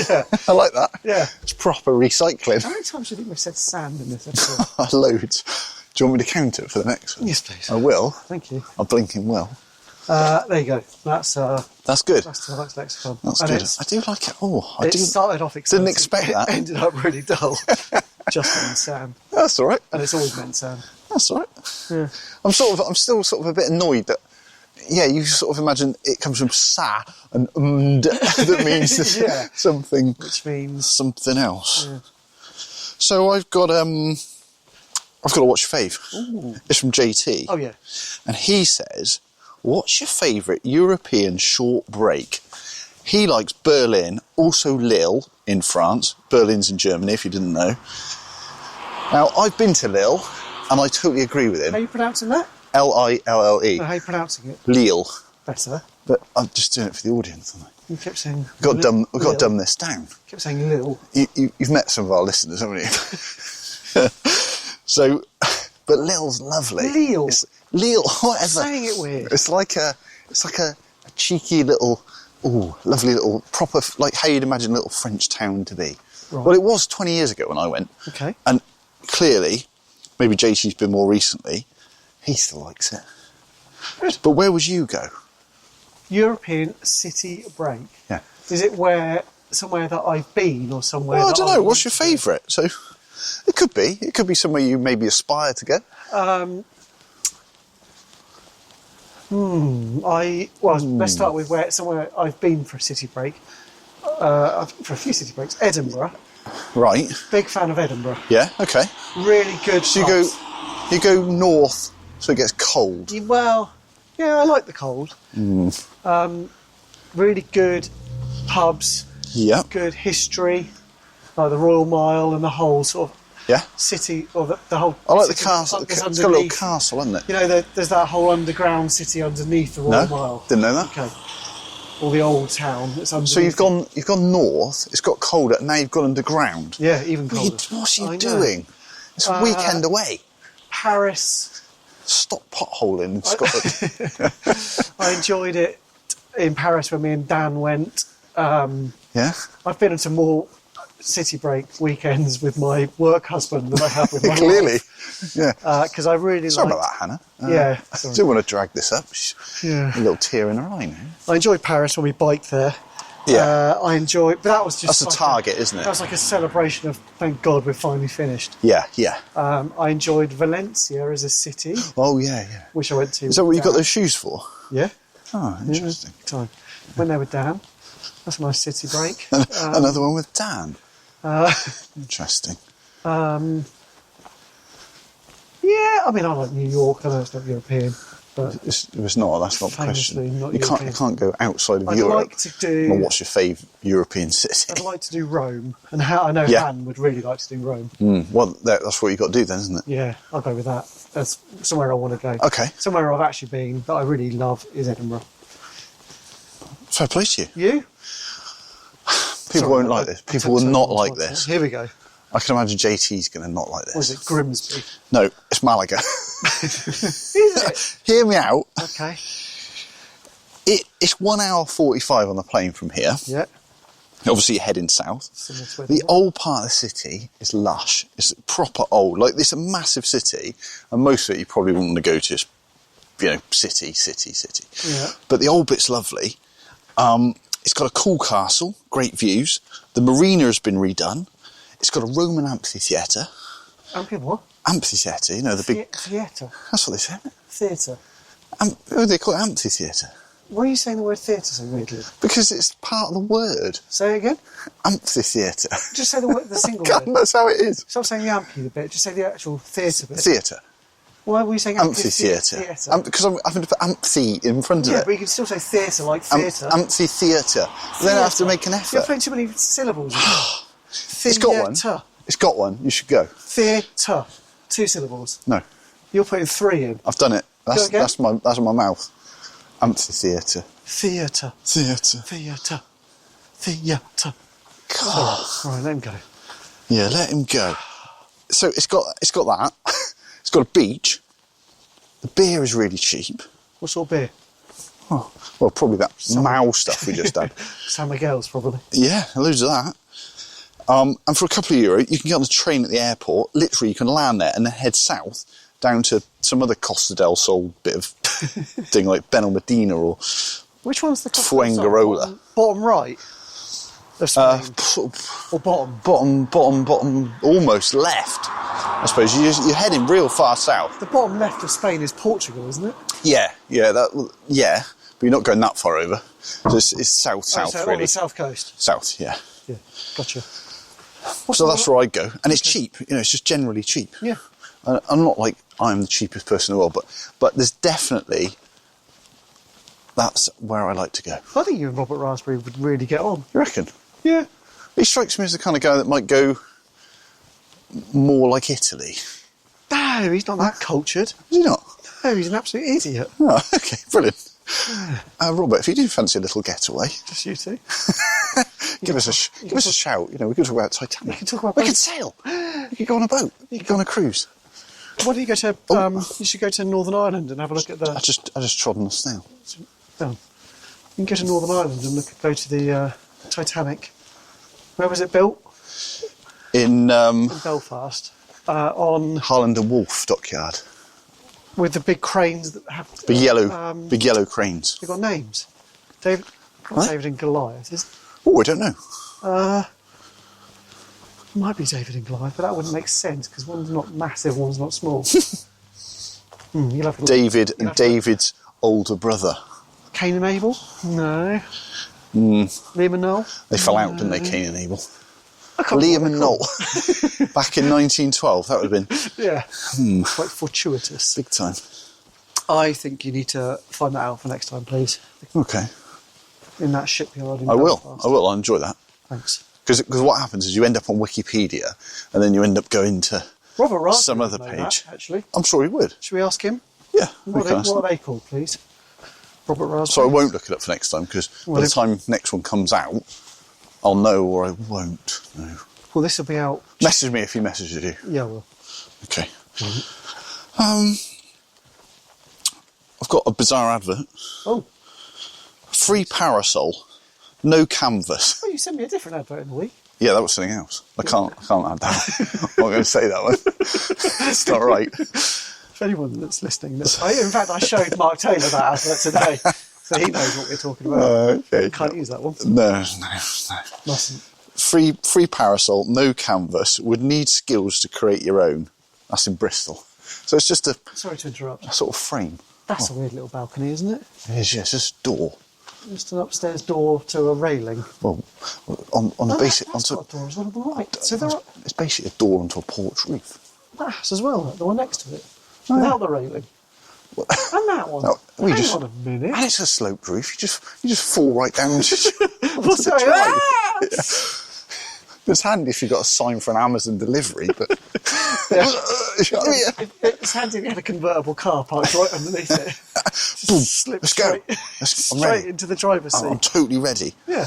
[SPEAKER 2] Yeah.
[SPEAKER 3] I like that.
[SPEAKER 2] Yeah.
[SPEAKER 3] It's proper recycling.
[SPEAKER 2] How many times do you think we've said sand in this episode?
[SPEAKER 3] Loads. Do you want me to count it for the next one?
[SPEAKER 2] Yes, please.
[SPEAKER 3] I will.
[SPEAKER 2] Thank you.
[SPEAKER 3] I'm blinking will.
[SPEAKER 2] There you go. That's
[SPEAKER 3] Good.
[SPEAKER 2] tonight's lexicon.
[SPEAKER 3] That's
[SPEAKER 2] And
[SPEAKER 3] good.
[SPEAKER 2] it's-
[SPEAKER 3] I do like it. Oh, I
[SPEAKER 2] It
[SPEAKER 3] do.
[SPEAKER 2] started off exciting.
[SPEAKER 3] Didn't expect that.
[SPEAKER 2] It ended up really dull. Just meant sand.
[SPEAKER 3] That's all right.
[SPEAKER 2] And it's always meant sand.
[SPEAKER 3] That's all right.
[SPEAKER 2] Yeah.
[SPEAKER 3] I'm still sort of a bit annoyed that. Yeah, you sort of imagine it comes from sa and that means
[SPEAKER 2] Yeah.
[SPEAKER 3] something
[SPEAKER 2] Which means...
[SPEAKER 3] something else.
[SPEAKER 2] Yeah.
[SPEAKER 3] So I've got I've got to watch your fave.
[SPEAKER 2] Ooh.
[SPEAKER 3] It's from JT.
[SPEAKER 2] Oh, yeah.
[SPEAKER 3] And he says, what's your favourite European short break? He likes Berlin, also Lille in France. Berlin's in Germany, if you didn't know. Now, I've been to Lille, and I totally agree with
[SPEAKER 2] How are
[SPEAKER 3] him.
[SPEAKER 2] you pronouncing that?
[SPEAKER 3] Lille.
[SPEAKER 2] No, how are you pronouncing it?
[SPEAKER 3] Lille.
[SPEAKER 2] Better.
[SPEAKER 3] But I'm just doing it for the audience, aren't I?
[SPEAKER 2] You kept saying...
[SPEAKER 3] We've got to
[SPEAKER 2] Lil.
[SPEAKER 3] dumb this down.
[SPEAKER 2] You kept saying little.
[SPEAKER 3] You've met some of our listeners, haven't you? So, but Lille's lovely.
[SPEAKER 2] Lille.
[SPEAKER 3] It's Lille, whatever.
[SPEAKER 2] Saying it weird.
[SPEAKER 3] It's like a cheeky little, lovely little proper, like how you'd imagine a little French town to be.
[SPEAKER 2] Right.
[SPEAKER 3] Well, it was 20 years ago when I went.
[SPEAKER 2] Okay.
[SPEAKER 3] And clearly, maybe JT's been more recently, he still likes it.
[SPEAKER 2] Good.
[SPEAKER 3] But where would you go?
[SPEAKER 2] European city break.
[SPEAKER 3] Yeah.
[SPEAKER 2] Is it somewhere that I've been or somewhere
[SPEAKER 3] Well, I
[SPEAKER 2] that
[SPEAKER 3] don't know.
[SPEAKER 2] I
[SPEAKER 3] What's your
[SPEAKER 2] want to go?
[SPEAKER 3] favourite? So, it could be. It could be somewhere you maybe aspire to go.
[SPEAKER 2] Let's start with somewhere I've been for a city break. For a few city breaks. Edinburgh.
[SPEAKER 3] Right.
[SPEAKER 2] Big fan of Edinburgh.
[SPEAKER 3] Yeah. Okay.
[SPEAKER 2] Really good.
[SPEAKER 3] So
[SPEAKER 2] pubs.
[SPEAKER 3] you go north, so it gets cold.
[SPEAKER 2] Well, yeah, I like the cold. Really good pubs.
[SPEAKER 3] Yeah.
[SPEAKER 2] Good history, like the Royal Mile and the whole sort of
[SPEAKER 3] Yeah.
[SPEAKER 2] city, or the whole.
[SPEAKER 3] I like the
[SPEAKER 2] city
[SPEAKER 3] castle.
[SPEAKER 2] that's
[SPEAKER 3] It's got a little
[SPEAKER 2] underneath.
[SPEAKER 3] castle, hasn't it?
[SPEAKER 2] You know, there's that whole underground city underneath the Royal
[SPEAKER 3] No,
[SPEAKER 2] Mile.
[SPEAKER 3] didn't know that.
[SPEAKER 2] Okay. Or the old town that's underneath.
[SPEAKER 3] So you've gone north. It's got colder. And now you've gone underground.
[SPEAKER 2] Yeah, even colder.
[SPEAKER 3] What's
[SPEAKER 2] I
[SPEAKER 3] you
[SPEAKER 2] know.
[SPEAKER 3] doing? It's a weekend away.
[SPEAKER 2] Paris.
[SPEAKER 3] Stop potholing in Scotland.
[SPEAKER 2] I enjoyed it in Paris when me and Dan went.
[SPEAKER 3] Yeah.
[SPEAKER 2] I've been into more city break weekends with my work husband than I have with my
[SPEAKER 3] Clearly.
[SPEAKER 2] wife.
[SPEAKER 3] Yeah.
[SPEAKER 2] Because I really
[SPEAKER 3] Sorry
[SPEAKER 2] liked...
[SPEAKER 3] about that, Hannah.
[SPEAKER 2] Yeah,
[SPEAKER 3] I
[SPEAKER 2] sorry.
[SPEAKER 3] do want to drag this up.
[SPEAKER 2] Yeah.
[SPEAKER 3] A little tear in her eye now.
[SPEAKER 2] I enjoyed Paris when we biked there.
[SPEAKER 3] Yeah.
[SPEAKER 2] I enjoyed... But that was just...
[SPEAKER 3] That's a
[SPEAKER 2] like
[SPEAKER 3] target, isn't it?
[SPEAKER 2] That was like a celebration of, thank God, we're finally finished.
[SPEAKER 3] Yeah. Yeah.
[SPEAKER 2] I enjoyed Valencia as a city,
[SPEAKER 3] Oh, yeah. Yeah.
[SPEAKER 2] which I went to.
[SPEAKER 3] Is that what
[SPEAKER 2] with
[SPEAKER 3] you got
[SPEAKER 2] Dan.
[SPEAKER 3] those shoes for?
[SPEAKER 2] Yeah.
[SPEAKER 3] Oh, interesting.
[SPEAKER 2] Big time. Went there with Dan. That's a nice city break.
[SPEAKER 3] Another one with Dan. Interesting.
[SPEAKER 2] Yeah, I mean, I like New York. I know it's not European, but
[SPEAKER 3] It's not. That's not the question.
[SPEAKER 2] Famously not
[SPEAKER 3] You
[SPEAKER 2] European.
[SPEAKER 3] can't go outside of
[SPEAKER 2] I'd
[SPEAKER 3] Europe.
[SPEAKER 2] like to do...
[SPEAKER 3] And what's your favourite European city?
[SPEAKER 2] I'd like to do Rome, and I know
[SPEAKER 3] Yeah.
[SPEAKER 2] Han would really like to do Rome.
[SPEAKER 3] Well, that's what you got to do then, isn't it?
[SPEAKER 2] Yeah, I'll go with that. That's somewhere I want to go.
[SPEAKER 3] Okay.
[SPEAKER 2] Somewhere I've actually been that I really love is Edinburgh.
[SPEAKER 3] Fair play to you.
[SPEAKER 2] You?
[SPEAKER 3] People
[SPEAKER 2] Sorry,
[SPEAKER 3] won't like
[SPEAKER 2] I
[SPEAKER 3] this.
[SPEAKER 2] took
[SPEAKER 3] People will
[SPEAKER 2] so
[SPEAKER 3] not
[SPEAKER 2] long
[SPEAKER 3] like
[SPEAKER 2] to
[SPEAKER 3] this.
[SPEAKER 2] Here we go.
[SPEAKER 3] I can imagine JT's going to not like this.
[SPEAKER 2] Or is it Grimsby?
[SPEAKER 3] No, it's Malaga.
[SPEAKER 2] Is it?
[SPEAKER 3] Hear me out.
[SPEAKER 2] Okay.
[SPEAKER 3] It's 1 hour 45 on the plane from here.
[SPEAKER 2] Yeah.
[SPEAKER 3] Obviously, you're heading south.
[SPEAKER 2] Similar to
[SPEAKER 3] The
[SPEAKER 2] Edinburgh.
[SPEAKER 3] old part of the city is lush. It's proper old. Like, it's a massive city, and most of it you probably wouldn't want to go to. Just, city.
[SPEAKER 2] Yeah.
[SPEAKER 3] But the old bit's lovely. It's got a cool castle, great views. The marina has been redone. It's got a Roman amphitheatre.
[SPEAKER 2] What?
[SPEAKER 3] Amphitheatre, the big...
[SPEAKER 2] Theatre.
[SPEAKER 3] That's what they say.
[SPEAKER 2] Theatre.
[SPEAKER 3] They call it amphitheatre.
[SPEAKER 2] Why are you saying the word theatre so weirdly?
[SPEAKER 3] Because it's part of the word.
[SPEAKER 2] Say it again.
[SPEAKER 3] Amphitheatre.
[SPEAKER 2] Just say the single
[SPEAKER 3] God,
[SPEAKER 2] word.
[SPEAKER 3] that's how it is.
[SPEAKER 2] Stop saying the amphi bit. Just say the actual theatre bit.
[SPEAKER 3] Theatre.
[SPEAKER 2] Why were you saying
[SPEAKER 3] Amphitheatre. Because I'm having to put amphi in front of
[SPEAKER 2] Yeah,
[SPEAKER 3] it.
[SPEAKER 2] but you can still say theatre like theatre.
[SPEAKER 3] Amphitheatre. Then I have to make an
[SPEAKER 2] You're
[SPEAKER 3] effort.
[SPEAKER 2] putting too many syllables.
[SPEAKER 3] It's got one.
[SPEAKER 2] Theatre.
[SPEAKER 3] It's got one. You should go.
[SPEAKER 2] Theatre. 2 syllables.
[SPEAKER 3] No,
[SPEAKER 2] You're putting 3 in.
[SPEAKER 3] I've done it.
[SPEAKER 2] Go again.
[SPEAKER 3] That's my mouth. Amphitheatre.
[SPEAKER 2] Theatre.
[SPEAKER 3] Theatre.
[SPEAKER 2] Theatre. Theatre.
[SPEAKER 3] God.
[SPEAKER 2] All right, let him go.
[SPEAKER 3] Yeah, let him go. So it's got that. It's got a beach. The beer is really cheap.
[SPEAKER 2] What sort of beer?
[SPEAKER 3] Oh, well, probably that Mao stuff we just had.
[SPEAKER 2] San Miguel's probably.
[SPEAKER 3] Yeah, loads of that. And for a couple of €, you can get on the train at the airport. Literally, you can land there and then head south down to some other Costa del Sol bit of thing like Benalmádena or
[SPEAKER 2] Which one's the
[SPEAKER 3] Fuengirola.
[SPEAKER 2] Bottom right of Spain. Or
[SPEAKER 3] bottom, almost left. I suppose you're heading real far south.
[SPEAKER 2] The bottom left of Spain is Portugal, isn't it?
[SPEAKER 3] Yeah, but you're not going that far over. So it's south,
[SPEAKER 2] So on
[SPEAKER 3] really.
[SPEAKER 2] the south coast.
[SPEAKER 3] South, yeah.
[SPEAKER 2] Yeah, gotcha.
[SPEAKER 3] So that's where I go, and it's cheap. It's just generally cheap.
[SPEAKER 2] Yeah.
[SPEAKER 3] I'm not like I'm the cheapest person in the world, but there's definitely, that's where I like to go.
[SPEAKER 2] I think you and Robert Raspberry would really get on.
[SPEAKER 3] You reckon?
[SPEAKER 2] Yeah.
[SPEAKER 3] He strikes me as the kind of guy that might go more like Italy.
[SPEAKER 2] No, he's not that cultured.
[SPEAKER 3] Is he not?
[SPEAKER 2] No, he's an absolute idiot.
[SPEAKER 3] Oh, okay, brilliant. Robert, if you do fancy a little getaway,
[SPEAKER 2] Just you two.
[SPEAKER 3] give us a shout. You know, we could talk about Titanic.
[SPEAKER 2] We can talk about
[SPEAKER 3] We
[SPEAKER 2] boats.
[SPEAKER 3] could sail. We could go on a boat. We could go on a cruise.
[SPEAKER 2] Why don't you go to? You should go to Northern Ireland and have a look at the.
[SPEAKER 3] I just trod on a snail.
[SPEAKER 2] You can go to Northern Ireland and go to the Titanic. Where was it built?
[SPEAKER 3] In
[SPEAKER 2] In Belfast. On
[SPEAKER 3] Harlander Wolff dockyard.
[SPEAKER 2] with the big cranes that have
[SPEAKER 3] Big yellow cranes.
[SPEAKER 2] They've got names. David, not
[SPEAKER 3] What?
[SPEAKER 2] David and Goliath. Is
[SPEAKER 3] Oh, I don't know.
[SPEAKER 2] might be David and Goliath, but that wouldn't make sense because one's not massive, one's not small. You'll have to look.
[SPEAKER 3] David and David's older brother.
[SPEAKER 2] Cain and Abel? No. Liam and Noel?
[SPEAKER 3] They fell out, didn't they, Cain and Abel?
[SPEAKER 2] I can't
[SPEAKER 3] Liam
[SPEAKER 2] remember
[SPEAKER 3] and
[SPEAKER 2] what
[SPEAKER 3] Noel. Back in 1912, that would have been
[SPEAKER 2] they're called. Yeah. Quite fortuitous.
[SPEAKER 3] big time.
[SPEAKER 2] I think you need to find that out for next time, please.
[SPEAKER 3] Okay.
[SPEAKER 2] In that shipyard in
[SPEAKER 3] I will.
[SPEAKER 2] Belfast.
[SPEAKER 3] I'll enjoy that.
[SPEAKER 2] Thanks.
[SPEAKER 3] Because what happens is you end up on Wikipedia and then you end up going to
[SPEAKER 2] Robert Raspberry
[SPEAKER 3] some other
[SPEAKER 2] would know
[SPEAKER 3] page.
[SPEAKER 2] that, actually.
[SPEAKER 3] I'm sure he would.
[SPEAKER 2] Should we ask him?
[SPEAKER 3] Yeah. we
[SPEAKER 2] What
[SPEAKER 3] can
[SPEAKER 2] are,
[SPEAKER 3] ask
[SPEAKER 2] they, what
[SPEAKER 3] him.
[SPEAKER 2] are they called, please? Robert Raspberry.
[SPEAKER 3] So I won't look it up for next time because by
[SPEAKER 2] Well,
[SPEAKER 3] the
[SPEAKER 2] if-
[SPEAKER 3] time next one comes out, I'll know or I won't know.
[SPEAKER 2] Well, this will be out.
[SPEAKER 3] Message me if he messages you.
[SPEAKER 2] Yeah, well.
[SPEAKER 3] Okay. I've got a bizarre advert.
[SPEAKER 2] Oh.
[SPEAKER 3] Free parasol, no canvas.
[SPEAKER 2] Oh, you sent me a different advert in the week.
[SPEAKER 3] Yeah, that was something else. I can't add that. I'm not going to say that one. It's not right.
[SPEAKER 2] For anyone that's listening, in fact, I showed Mark Taylor that advert today, so he knows what we're talking about.
[SPEAKER 3] Okay.
[SPEAKER 2] Can't use that one.
[SPEAKER 3] No.
[SPEAKER 2] Mustn't.
[SPEAKER 3] Free parasol, no canvas, would need skills to create your own. That's in Bristol. So it's just a
[SPEAKER 2] Sorry to interrupt.
[SPEAKER 3] sort of frame.
[SPEAKER 2] That's a weird little balcony, isn't it?
[SPEAKER 3] It is, yes, it's just a door.
[SPEAKER 2] Just an upstairs door to a railing.
[SPEAKER 3] Well, on a basic...
[SPEAKER 2] That's
[SPEAKER 3] onto,
[SPEAKER 2] got a door as well on the right. So there are
[SPEAKER 3] it's basically a door onto a porch roof.
[SPEAKER 2] that's as well, the one next to it.
[SPEAKER 3] Oh, yeah.
[SPEAKER 2] Without the railing. And that one.
[SPEAKER 3] No, we
[SPEAKER 2] Hang
[SPEAKER 3] just-
[SPEAKER 2] on a minute.
[SPEAKER 3] And it's a sloped roof. You just fall right down onto
[SPEAKER 2] What's
[SPEAKER 3] the
[SPEAKER 2] going
[SPEAKER 3] drive.
[SPEAKER 2] on?
[SPEAKER 3] It's handy if you've got a sign for an Amazon delivery, but...
[SPEAKER 2] It's handy if you had a convertible car parked right underneath it.
[SPEAKER 3] Boom,
[SPEAKER 2] Slip
[SPEAKER 3] let's go.
[SPEAKER 2] straight,
[SPEAKER 3] I'm
[SPEAKER 2] straight
[SPEAKER 3] ready.
[SPEAKER 2] into the driver's seat.
[SPEAKER 3] I'm totally ready.
[SPEAKER 2] Yeah,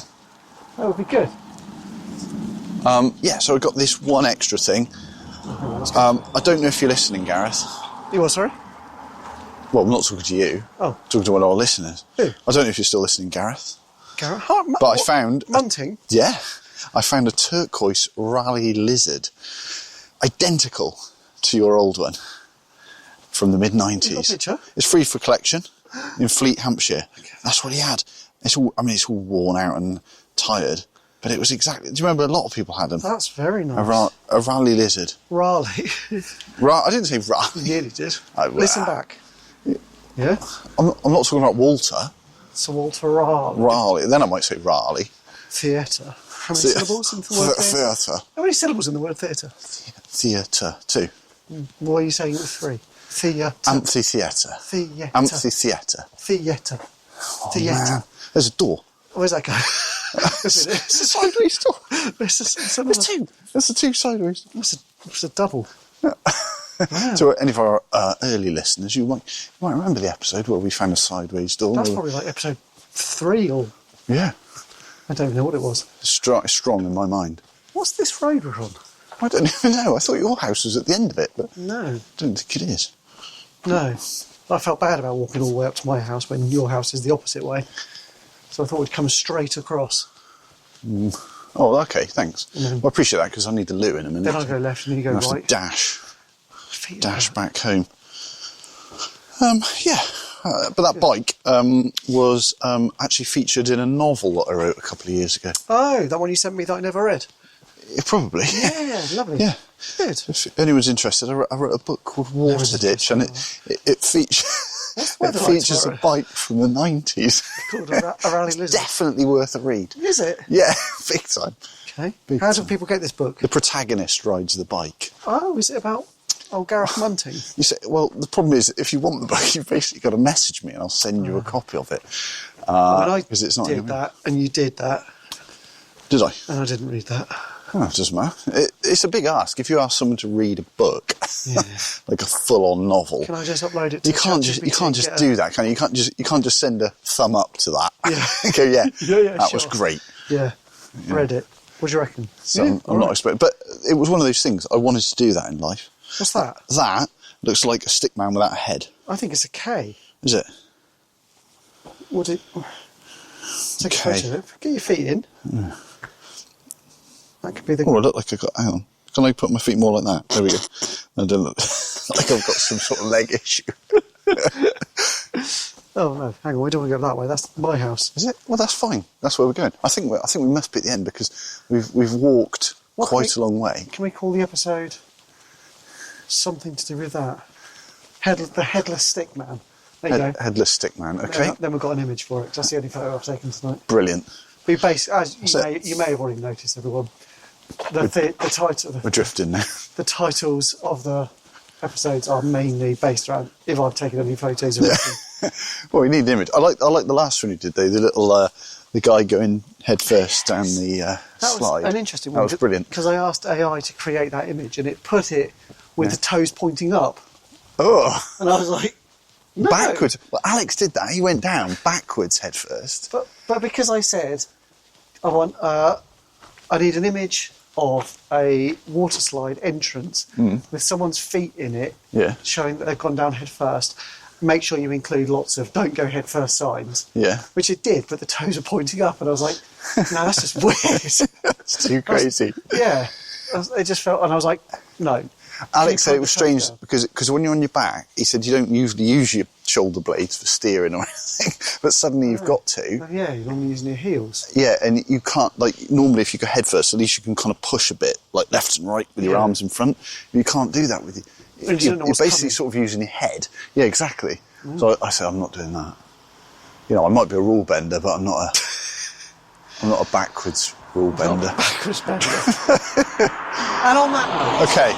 [SPEAKER 2] that would be good.
[SPEAKER 3] Yeah, so I got this one extra thing. I don't know if you're listening, Gareth.
[SPEAKER 2] You what, sorry?
[SPEAKER 3] Well, I'm not talking to you.
[SPEAKER 2] Oh.
[SPEAKER 3] I'm talking to one of our listeners.
[SPEAKER 2] Who?
[SPEAKER 3] I don't know if you're still listening, Gareth.
[SPEAKER 2] Garrett?
[SPEAKER 3] But I found...
[SPEAKER 2] Munting?
[SPEAKER 3] Yeah. I found a turquoise rally lizard. Identical to your old one from the
[SPEAKER 2] You got a
[SPEAKER 3] mid-90s.
[SPEAKER 2] picture?
[SPEAKER 3] It's free for collection in Fleet, Hampshire. That's what he had. It's all worn out and tired, but it was exactly... Do you remember a lot of people had them?
[SPEAKER 2] That's very nice.
[SPEAKER 3] A rally lizard.
[SPEAKER 2] Raleigh.
[SPEAKER 3] I didn't say rally.
[SPEAKER 2] You nearly did.
[SPEAKER 3] Oh,
[SPEAKER 2] Listen
[SPEAKER 3] wow.
[SPEAKER 2] back. Yeah?
[SPEAKER 3] I'm not talking about Walter.
[SPEAKER 2] Sir Walter Raleigh.
[SPEAKER 3] Raleigh. Then I might say Raleigh.
[SPEAKER 2] Theatre. How many syllables in the word theatre?
[SPEAKER 3] Theatre.
[SPEAKER 2] How many syllables in the word theatre?
[SPEAKER 3] Theatre. 2.
[SPEAKER 2] Why are you saying it was 3? Theatre.
[SPEAKER 3] Amphitheatre.
[SPEAKER 2] Theatre.
[SPEAKER 3] Amphitheatre.
[SPEAKER 2] Theatre.
[SPEAKER 3] Oh,
[SPEAKER 2] Theatre.
[SPEAKER 3] man. There's a door.
[SPEAKER 2] Where's that go?
[SPEAKER 3] It's a sideways door. There's two. There's the two sideways.
[SPEAKER 2] It's a double.
[SPEAKER 3] To any of our early listeners, you might remember the episode where we found a sideways door.
[SPEAKER 2] That's probably like episode 3 or...
[SPEAKER 3] Yeah.
[SPEAKER 2] I don't even know what it was.
[SPEAKER 3] It's strong in my mind.
[SPEAKER 2] What's this road we're on?
[SPEAKER 3] I don't even know. I thought your house was at the end of it, but
[SPEAKER 2] No.
[SPEAKER 3] I don't think it is.
[SPEAKER 2] No. I felt bad about walking all the way up to my house when your house is the opposite way. So I thought we'd come straight across.
[SPEAKER 3] Oh, okay, thanks.
[SPEAKER 2] then-
[SPEAKER 3] Well, I appreciate that because I need the loo in a minute.
[SPEAKER 2] Then I go left and then you go
[SPEAKER 3] I have
[SPEAKER 2] right.
[SPEAKER 3] to dash
[SPEAKER 2] Dash.
[SPEAKER 3] back home. Yeah. But that bike was actually featured in a novel that I wrote a couple of years ago.
[SPEAKER 2] Oh, that one you sent me that I never read.
[SPEAKER 3] Probably.
[SPEAKER 2] Yeah, lovely.
[SPEAKER 3] Yeah.
[SPEAKER 2] Good.
[SPEAKER 3] If anyone's interested, I wrote a book called Water Ditch, and it features
[SPEAKER 2] What's
[SPEAKER 3] it
[SPEAKER 2] the weather like
[SPEAKER 3] features a
[SPEAKER 2] tomorrow?
[SPEAKER 3] bike from the 90s.
[SPEAKER 2] Called a rally lizard.
[SPEAKER 3] Definitely worth a read.
[SPEAKER 2] Is it?
[SPEAKER 3] Yeah, big time.
[SPEAKER 2] Okay.
[SPEAKER 3] Big
[SPEAKER 2] How do
[SPEAKER 3] time.
[SPEAKER 2] people get this book?
[SPEAKER 3] The protagonist rides the bike.
[SPEAKER 2] Oh, is it about Oh, Gareth Munting.
[SPEAKER 3] You say, well, the problem is, if you want the book, you've basically got to message me and I'll send you a copy of it. Because it's not.
[SPEAKER 2] Did that, and you did that,
[SPEAKER 3] Did I?
[SPEAKER 2] and I didn't read that.
[SPEAKER 3] Oh, it doesn't matter. It's a big ask. If you ask someone to read a book, like a full-on novel,
[SPEAKER 2] Can I just upload it?
[SPEAKER 3] you can't just do that, can you? You can't just send a thumb up to that.
[SPEAKER 2] Yeah.
[SPEAKER 3] Okay, yeah. That
[SPEAKER 2] sure.
[SPEAKER 3] was great.
[SPEAKER 2] Yeah. Read it. What do you reckon?
[SPEAKER 3] So I'm not expecting, but it was one of those things. I wanted to do that in life.
[SPEAKER 2] What's that?
[SPEAKER 3] That looks like a stickman without a head.
[SPEAKER 2] I think it's a K.
[SPEAKER 3] Is it?
[SPEAKER 2] Would it? Take a photo of it. Get your feet in. That could be the.
[SPEAKER 3] Oh, I look like I got. Hang on. Can I put my feet more like that? There we go. I don't look like I've got some sort of leg issue.
[SPEAKER 2] Oh no! Hang on, we don't want to go that way. That's my house.
[SPEAKER 3] Is it? Well, that's fine. That's where we're going. I think we must be at the end because we've walked quite a long way.
[SPEAKER 2] Can we call the episode something to do with that? The headless stick man. There you go.
[SPEAKER 3] Headless stickman. Okay.
[SPEAKER 2] Then we've got an image for it. 'Cause that's the only photo I've taken tonight.
[SPEAKER 3] Brilliant.
[SPEAKER 2] We base, as you may have already noticed, everyone. The title.
[SPEAKER 3] We're drifting now.
[SPEAKER 2] The titles of the episodes are mainly based around if I've taken any photos of anything.
[SPEAKER 3] Well, we need an image. I like the last one you did though. The little the guy going head first down the slide.
[SPEAKER 2] That was an interesting one.
[SPEAKER 3] That was brilliant.
[SPEAKER 2] Because I asked AI to create that image and it put it with the toes pointing up.
[SPEAKER 3] Oh,
[SPEAKER 2] And I was like, no.
[SPEAKER 3] backwards. Well, Alex did that. He went down backwards head first.
[SPEAKER 2] But because I said I need an image of a water slide entrance with someone's feet in it, showing that they've gone down head first. Make sure you include lots of don't go head first signs.
[SPEAKER 3] Yeah.
[SPEAKER 2] Which it did, but the toes are pointing up, and I was like, no, that's just weird.
[SPEAKER 3] It's too crazy.
[SPEAKER 2] It just felt, and I was like, no.
[SPEAKER 3] Alex said it was strange because when you're on your back, he said you don't usually use your shoulder blades for steering or anything, but suddenly you've got to.
[SPEAKER 2] Yeah, you're normally using your heels.
[SPEAKER 3] Yeah, and you can't, like, normally if you go head first, at least you can kind of push a bit, like left and right with your arms in front. You can't do that with you. You're basically sort of using your head. Yeah, exactly. So I said, I'm not doing that. You know, I might be a rule bender, but I'm not a backwards rule bender.
[SPEAKER 2] Backwards bender. And on that note,
[SPEAKER 3] Okay.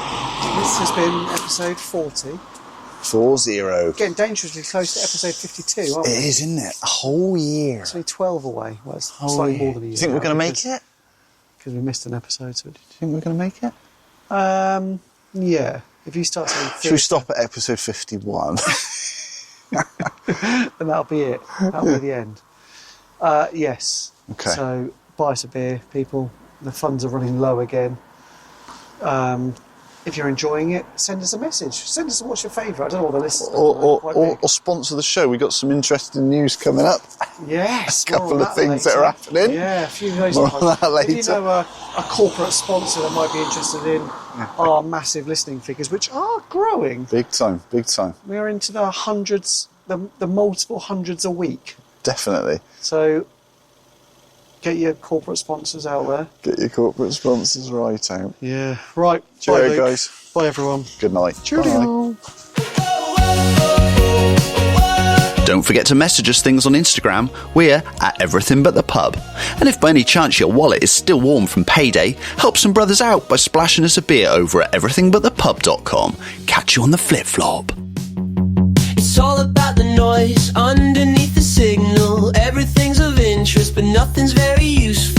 [SPEAKER 2] this has been episode 40.
[SPEAKER 3] 40.
[SPEAKER 2] Getting dangerously close to episode 52, aren't we?
[SPEAKER 3] It is, isn't it? A whole year.
[SPEAKER 2] It's only 12 away. Well, it's slightly more than a year.
[SPEAKER 3] Do you think we're going to make it?
[SPEAKER 2] Because we missed an episode. So
[SPEAKER 3] Do you think we're going to make it?
[SPEAKER 2] yeah. If you start saying 30,
[SPEAKER 3] Should we stop at episode 51?
[SPEAKER 2] then that'll be it. That'll be the end. Yes.
[SPEAKER 3] Okay.
[SPEAKER 2] So buy us a beer, people. The funds are running low again. If you're enjoying it, send us a message. Send us what's your favourite. I don't know what the list is.
[SPEAKER 3] Or sponsor the show. We've got some interesting news coming up.
[SPEAKER 2] Yes.
[SPEAKER 3] A couple of things that are happening.
[SPEAKER 2] Yeah, a few of those.
[SPEAKER 3] More on that later.
[SPEAKER 2] If you know a corporate sponsor that might be interested in our massive listening figures, which are growing.
[SPEAKER 3] Big time, big time.
[SPEAKER 2] We are into the hundreds, the multiple hundreds a week.
[SPEAKER 3] Definitely.
[SPEAKER 2] So get your corporate sponsors out there.
[SPEAKER 3] Get your corporate sponsors right out.
[SPEAKER 2] Yeah. Right.
[SPEAKER 3] Cheerio,
[SPEAKER 2] Bye, Luke.
[SPEAKER 3] guys.
[SPEAKER 2] Bye, everyone.
[SPEAKER 3] Good night.
[SPEAKER 2] Cheerio.
[SPEAKER 3] Bye.
[SPEAKER 4] Don't forget to message us things on Instagram. We're at Everything But The Pub. And if by any chance your wallet is still warm from payday, help some brothers out by splashing us a beer over at everythingbutthepub.com. Catch you on the flip-flop.
[SPEAKER 1] It's all about the noise underneath the signal. Everything's of interest, but nothing's very useful.